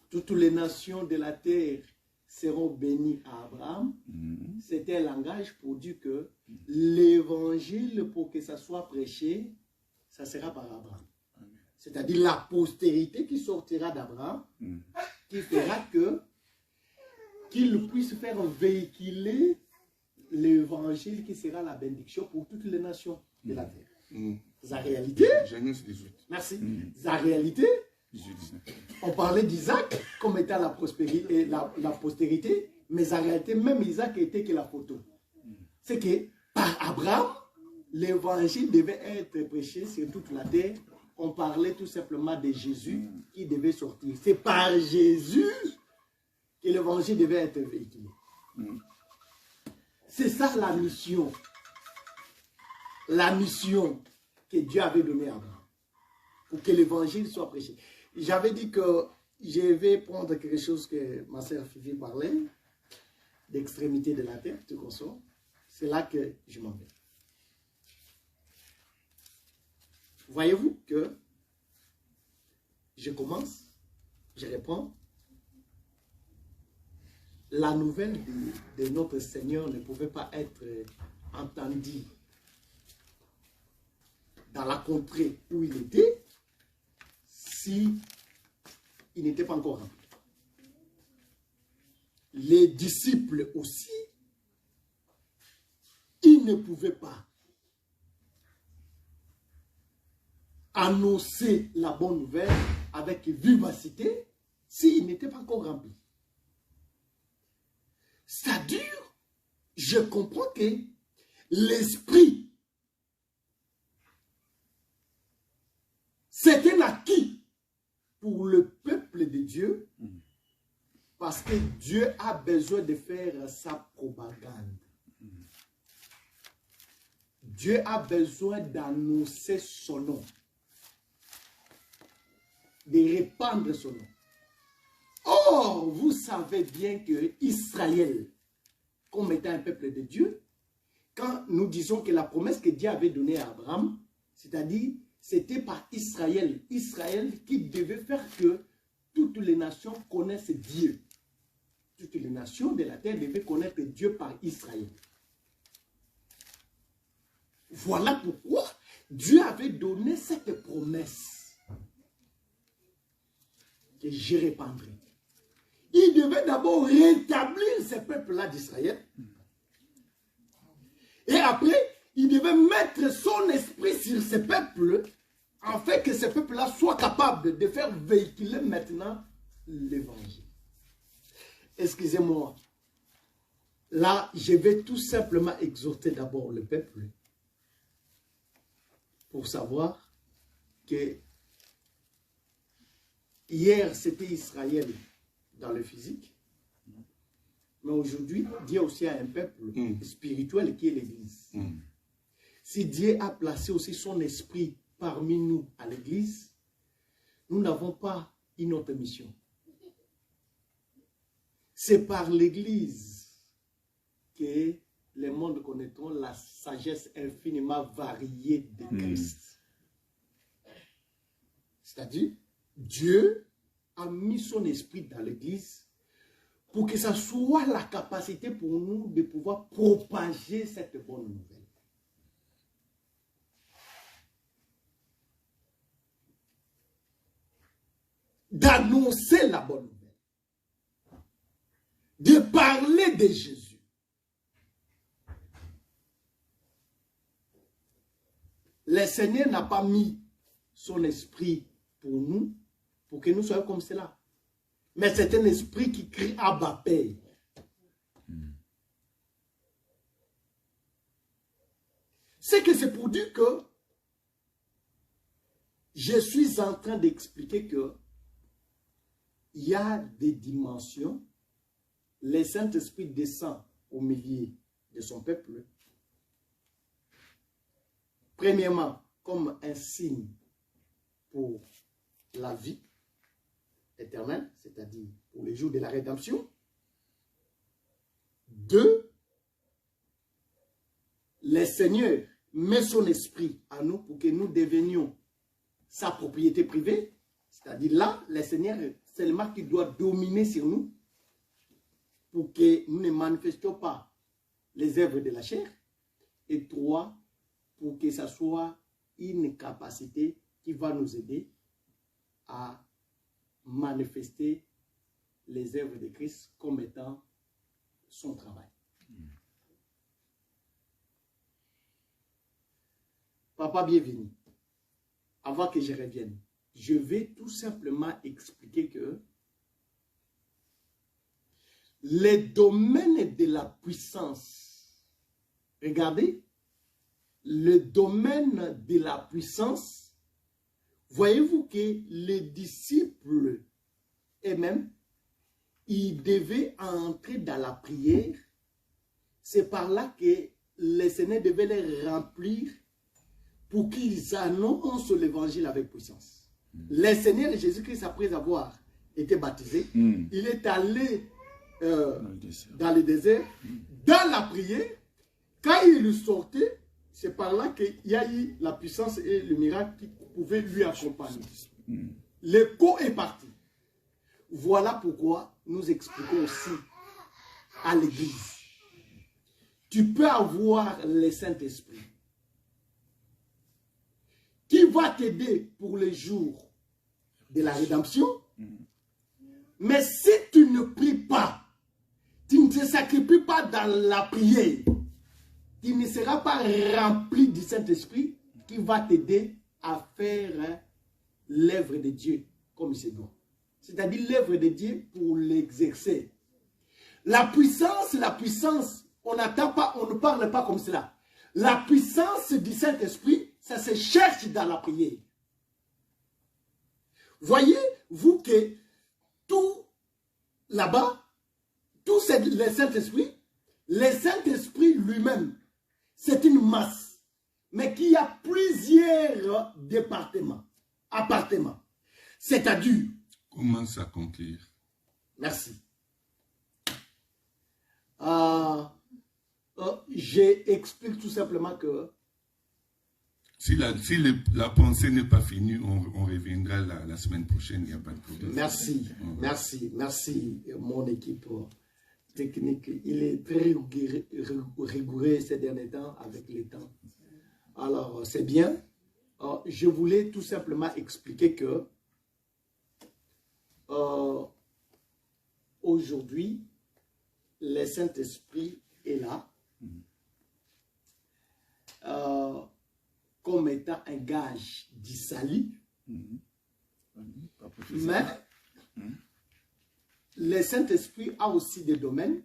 toutes les nations de la terre seront bénies à Abraham. C'était un langage pour dire que l'évangile, pour que ça soit prêché, ça sera par Abraham. C'est-à-dire la postérité qui sortira d'Abraham, qui fera qu'il puisse faire véhiculer l'évangile qui sera la bénédiction pour toutes les nations de la terre. La réalité, Genèse 18. merci. La réalité, on parlait d'Isaac comme étant la prospérité et la postérité, mais en réalité, même Isaac était que la photo. C'est que par Abraham, l'évangile devait être prêché sur toute la terre. On parlait tout simplement de Jésus qui devait sortir. C'est par Jésus que l'évangile devait être véhiculé. C'est ça la mission. La mission que Dieu avait donnée à Abraham. Pour que l'évangile soit prêché. J'avais dit que je vais prendre quelque chose que ma sœur Fifi parlait, d'extrémité de la terre, tu consommes. C'est là que je m'en vais. Voyez-vous que je commence, je réponds. La nouvelle de notre Seigneur ne pouvait pas être entendue dans la contrée où il était si il n'était pas encore rempli. Les disciples aussi, ils ne pouvaient pas annoncer la bonne nouvelle avec vivacité s'il n'était pas encore rempli. C'est-à-dire, je comprends que l'esprit, c'est un acquis pour le peuple de Dieu parce que Dieu a besoin de faire sa propagande. Dieu a besoin d'annoncer son nom, de répandre son nom. Or, vous savez bien que Israël, comme étant un peuple de Dieu, quand nous disons que la promesse que Dieu avait donnée à Abraham, c'est-à-dire, c'était par Israël. Israël qui devait faire que toutes les nations connaissent Dieu. Toutes les nations de la terre devaient connaître Dieu par Israël. Voilà pourquoi Dieu avait donné cette promesse que je répandrai. Il devait d'abord rétablir ce peuple-là d'Israël. Et après, il devait mettre son esprit sur ce peuple afin que ce peuple-là soit capable de faire véhiculer maintenant l'évangile. Excusez-moi. Là, je vais tout simplement exhorter d'abord le peuple pour savoir que hier, c'était Israël dans le physique, mais aujourd'hui, Dieu aussi a un peuple spirituel qui est l'Église. Si Dieu a placé aussi son esprit parmi nous à l'Église, nous n'avons pas une autre mission. C'est par l'Église que les mondes connaîtront la sagesse infiniment variée de Christ. C'est-à-dire, Dieu a mis son esprit dans l'Église pour que ça soit la capacité pour nous de pouvoir propager cette bonne nouvelle. D'annoncer la bonne nouvelle. de parler de Jésus. Le Seigneur n'a pas mis son esprit pour nous, pour que nous soyons comme cela. Mais c'est un esprit qui crie Abba Père. C'est que c'est pour dire que je suis en train d'expliquer que il y a des dimensions. Le Saint-Esprit descend au milieu de son peuple. Premièrement, comme un signe pour la vie éternelle, c'est-à-dire pour les jours de la rédemption. 2, le Seigneur met son esprit à nous pour que nous devenions sa propriété privée. C'est-à-dire là, le Seigneur, c'est le marque qui doit dominer sur nous pour que nous ne manifestions pas les œuvres de la chair. Et 3, pour que ça soit une capacité qui va nous aider à manifester les œuvres de Christ comme étant son travail. Papa, bienvenue. Avant que je revienne, je vais tout simplement expliquer que les domaines de la puissance, regardez, le domaine de la puissance, voyez-vous que les disciples eux-mêmes, ils devaient entrer dans la prière. C'est par là que le Seigneur devait les remplir pour qu'ils annoncent l'évangile avec puissance. Le Seigneur Jésus-Christ, après avoir été baptisé, il est allé dans le désert, dans la prière. Quand il sortait, c'est par là qu'il y a eu la puissance et le miracle qui pouvaient lui accompagner. L'écho est parti. Voilà pourquoi nous expliquons aussi à l'Église. Tu peux avoir le Saint-Esprit qui va t'aider pour les jours de la rédemption. Mais si tu ne pries pas, tu ne te sacrifies pas dans la prière, tu ne seras pas rempli du Saint-Esprit qui va t'aider à faire l'œuvre de Dieu comme il se doit. C'est-à-dire l'œuvre de Dieu pour l'exercer. La puissance, on n'attend pas, on ne parle pas comme cela. La puissance du Saint-Esprit, ça se cherche dans la prière. Voyez-vous que tout là-bas, tout c'est le Saint-Esprit lui-même, c'est une masse, mais qui a plusieurs appartements. C'est-à-dire... Comment s'accomplir? Merci. J'explique tout simplement que... Si la pensée n'est pas finie, on reviendra la semaine prochaine, il n'y a pas de problème. Merci, merci mon équipe technique. Il est très rigoureux ces derniers temps avec les temps. Alors, c'est bien. Je voulais tout simplement expliquer que aujourd'hui, le Saint-Esprit est là comme étant un gage du salut. Mais le Saint-Esprit a aussi des domaines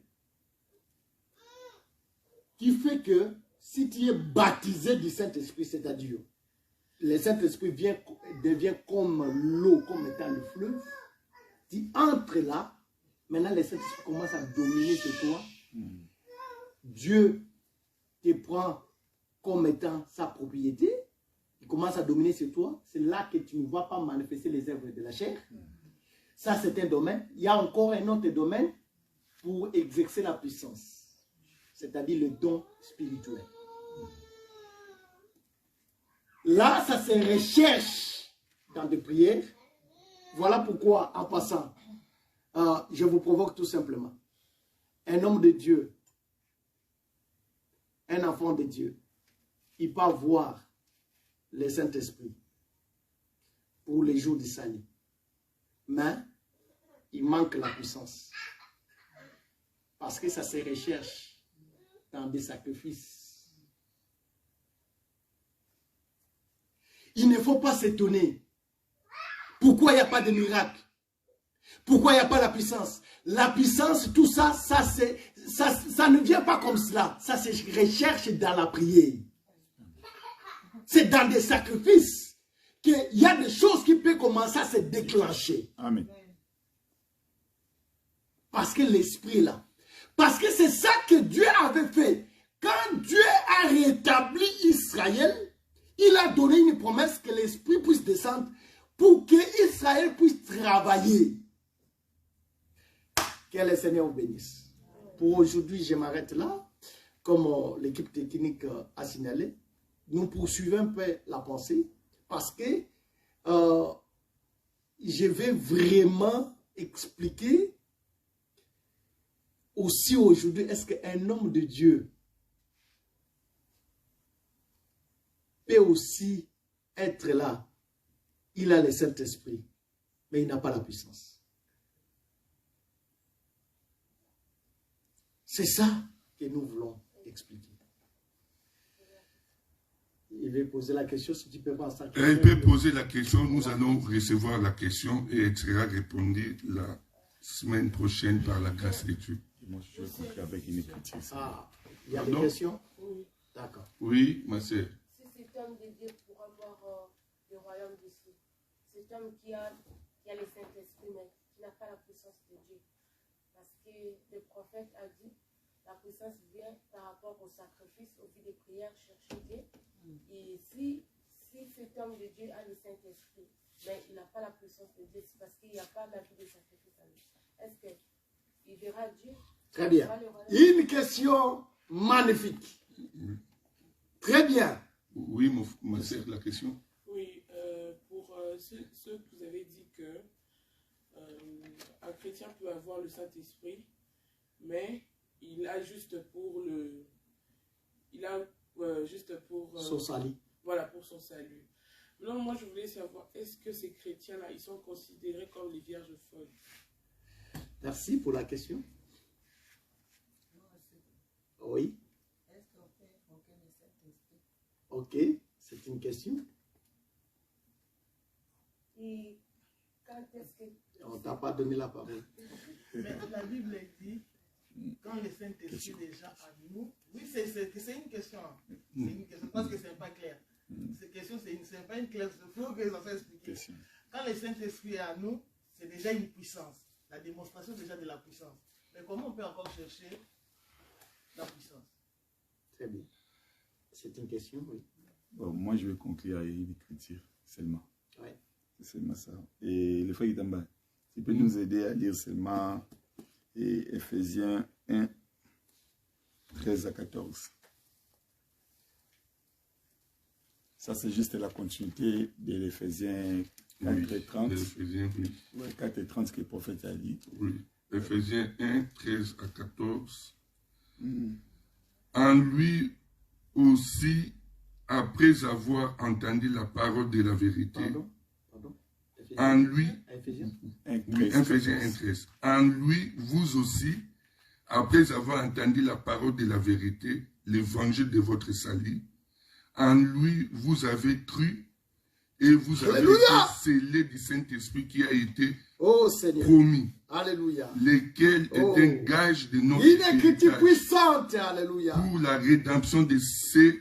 qui fait que si tu es baptisé du Saint-Esprit, c'est-à-dire le Saint-Esprit devient comme l'eau, comme étant le fleuve, tu entres là, maintenant le Saint-Esprit commence à dominer sur toi. Dieu te prend comme étant sa propriété, il commence à dominer sur toi, c'est là que tu ne vas pas manifester les œuvres de la chair. Ça, c'est un domaine. Il y a encore un autre domaine pour exercer la puissance, c'est-à-dire le don spirituel. Là, ça se recherche dans des prières. Voilà pourquoi, en passant, je vous provoque tout simplement. Un homme de Dieu, un enfant de Dieu, il peut avoir le Saint-Esprit pour les jours du salut. Mais il manque la puissance. Parce que ça se recherche dans des sacrifices. Il ne faut pas s'étonner. Pourquoi il n'y a pas de miracle? Pourquoi il n'y a pas la puissance? La puissance, tout ça, ça ne vient pas comme cela. Ça se recherche dans la prière. C'est dans des sacrifices qu'il y a des choses qui peuvent commencer à se déclencher. Amen. Parce que l'esprit là. Parce que c'est ça que Dieu avait fait. Quand Dieu a rétabli Israël, il a donné une promesse que l'esprit puisse descendre pour que Israël puisse travailler. Que le Seigneur vous bénisse. Pour aujourd'hui, je m'arrête là. Comme l'équipe technique a signalé, nous poursuivons un peu la pensée parce que je vais vraiment expliquer aussi aujourd'hui, est-ce qu'un homme de Dieu peut aussi être là? Il a le Saint-Esprit, mais il n'a pas la puissance. C'est ça que nous voulons expliquer. Il veut poser la question, si tu peux pas ça. Il peut poser la question, nous allons recevoir la question et elle sera répondue la semaine prochaine par la grâce de Dieu. Moi, je vais conclure avec une écriture. Ah, il y a des questions? Oui. D'accord. Oui, ma sœur. Si cet homme de Dieu pour avoir le royaume d'ici, cet homme qui a le Saint-Esprit, mais qui n'a pas la puissance de Dieu. Parce que le prophète a dit, la puissance vient par rapport au sacrifice, au vie de prière, chercher Dieu. Et si cet homme de Dieu a le Saint-Esprit, mais il n'a pas la puissance de Dieu, c'est parce qu'il n'y a pas la vie de sacrifice en lui. Est-ce qu'il verra Dieu? Très bien. Une question magnifique. Très bien. Oui, ma sœur, la question. Oui, pour ceux que vous avez dit que un chrétien peut avoir le Saint-Esprit, mais il a juste pour le... Il a juste pour... son salut. Voilà, pour son salut. Maintenant, moi, je voulais savoir, est-ce que ces chrétiens-là, ils sont considérés comme les vierges folles? Merci pour la question. Oui. Est-ce qu'on peut invoquer le Saint-Esprit? Ok, c'est une question. Et quand est-ce que... On ne t'a pas donné la parole. Mais la Bible dit, quand le Saint-Esprit est déjà à nous, oui, c'est une question. C'est une question, parce que ce n'est pas clair. Cette question, ce n'est pas une claire, il faut que ça soit expliqué. Quand le Saint-Esprit est à nous, c'est déjà une puissance. La démonstration déjà de la puissance. Mais comment on peut encore chercher la puissance? Très bien. C'est une question, oui. Bon, moi, je vais conclure avec une écriture seulement. Oui. C'est seulement ça. Et le frère Itamba, tu peux nous aider à lire seulement Ephésiens 1, 13 à 14. Ça, c'est juste la continuité de l'Éphésiens 4 et 30. Éphésiens, oui. 4 et 30, ce que le prophète a dit. Oui. Éphésiens 1, 13 à 14. En lui aussi, après avoir entendu la parole de la vérité, Pardon. en lui, Éphésiens. Éphésiens 1, 13. En lui, vous aussi, après avoir entendu la parole de la vérité, l'évangile de votre salut, en lui, vous avez cru et vous avez été scellés du Saint-Esprit qui a été promis. Alléluia. Lequel est un gage de notre Une écriture héritage puissante. Alléluia. pour la rédemption de ceux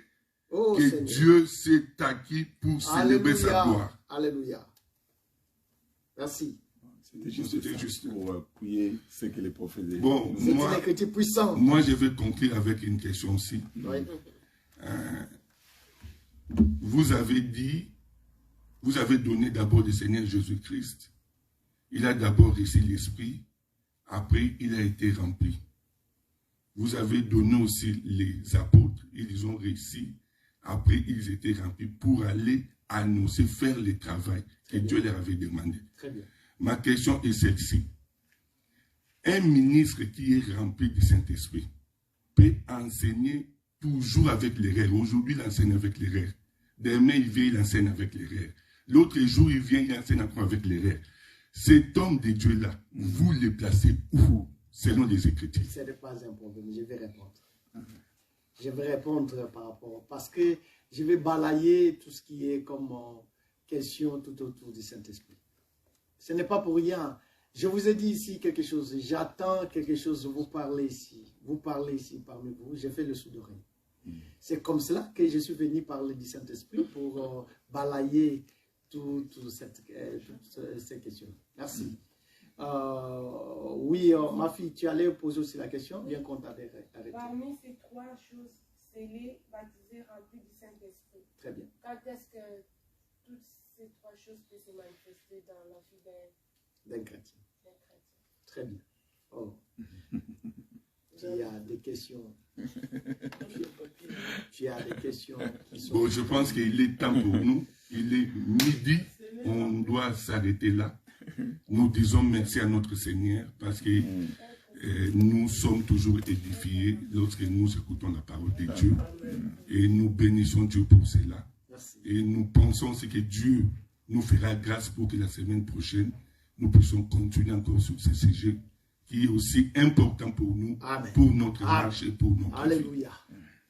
que Seigneur. Dieu s'est acquis pour célébrer sa gloire. Alléluia. Merci. C'était juste pour prier ce que les prophètes disaient. Bon, C'est une écriture puissante. moi, je vais conclure avec une question aussi. Oui. Vous avez dit, vous avez donné d'abord le Seigneur Jésus-Christ. Il a d'abord reçu l'Esprit, après il a été rempli. Vous avez donné aussi les apôtres, ils ont réussi, après ils étaient remplis pour aller annoncer, faire le travail que Dieu leur avait demandé. Très bien. Ma question est celle-ci. Un ministre qui est rempli du Saint-Esprit peut enseigner toujours avec l'erreur. Aujourd'hui, il enseigne avec l'erreur. Demain, il vient, il enseigne avec l'erreur. L'autre jour, il vient, il enseigne encore avec l'erreur. Cet homme de Dieu-là, vous le placez où? selon les Écritures. Ce n'est pas un problème, je vais répondre. Je vais répondre par rapport, parce que je vais balayer tout ce qui est comme question tout autour du Saint-Esprit. Ce n'est pas pour rien. Je vous ai dit ici quelque chose, j'attends quelque chose, vous parlez ici parmi vous, j'ai fait le sourd d'oreille. C'est comme cela que je suis venu parler du Saint-Esprit pour balayer toutes ces questions. Merci. Oui, ma fille, tu allais poser aussi la question, bien qu'on t'avait arrêté. Parmi ces trois choses, scellés, baptisés, remplis du Saint-Esprit. Très bien. Quand est-ce que toutes ces trois choses peuvent se manifester dans la vie d'un chrétien? Très bien. Oh. Il y a des questions. Tu as des questions qui sont... Bon, je pense qu'il est temps pour nous. Il est midi. On doit s'arrêter là. Nous disons merci à notre Seigneur parce que nous sommes toujours édifiés lorsque nous écoutons la parole de Dieu. Et nous bénissons Dieu pour cela. Merci. Et nous pensons que Dieu nous fera grâce pour que la semaine prochaine, nous puissions continuer encore sur ce sujet qui est aussi important pour nous, Amen. pour notre marche et pour notre Alléluia.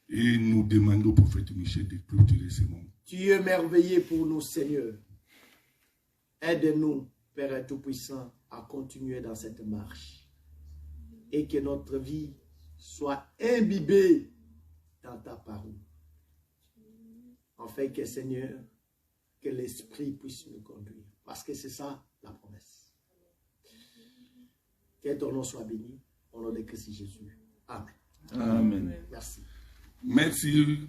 vie. Et nous demandons au prophète Michel de clôturer ces moments. Tu es merveilleux pour nous, Seigneur. Aide-nous, Père Tout-Puissant, à continuer dans cette marche. Et que notre vie soit imbibée dans ta parole. Enfin, que Seigneur, que l'Esprit puisse nous conduire. Parce que c'est ça la promesse. Que ton nom soit béni. Au nom de Christ Jésus. Amen. Amen. Merci. Merci.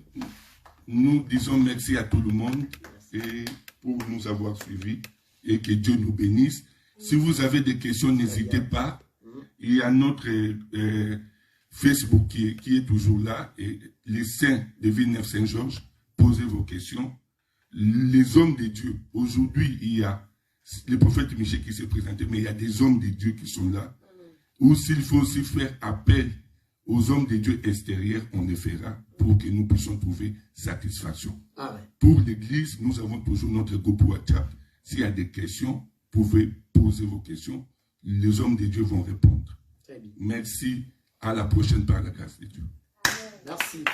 Nous disons merci à tout le monde et pour nous avoir suivis et que Dieu nous bénisse. Si vous avez des questions, n'hésitez pas. Il y a notre Facebook qui est toujours là et les saints de Villeneuve-Saint-Georges. Posez vos questions. Les hommes de Dieu. Aujourd'hui, il y a le prophète Michel qui s'est présenté, mais il y a des hommes de Dieu qui sont là. Ou s'il faut aussi faire appel aux hommes de Dieu extérieurs, on le fera pour que nous puissions trouver satisfaction. Amen. Pour l'Église, nous avons toujours notre groupe WhatsApp. S'il y a des questions, vous pouvez poser vos questions. Les hommes de Dieu vont répondre. Très bien. Merci. À la prochaine par la grâce de Dieu. Merci.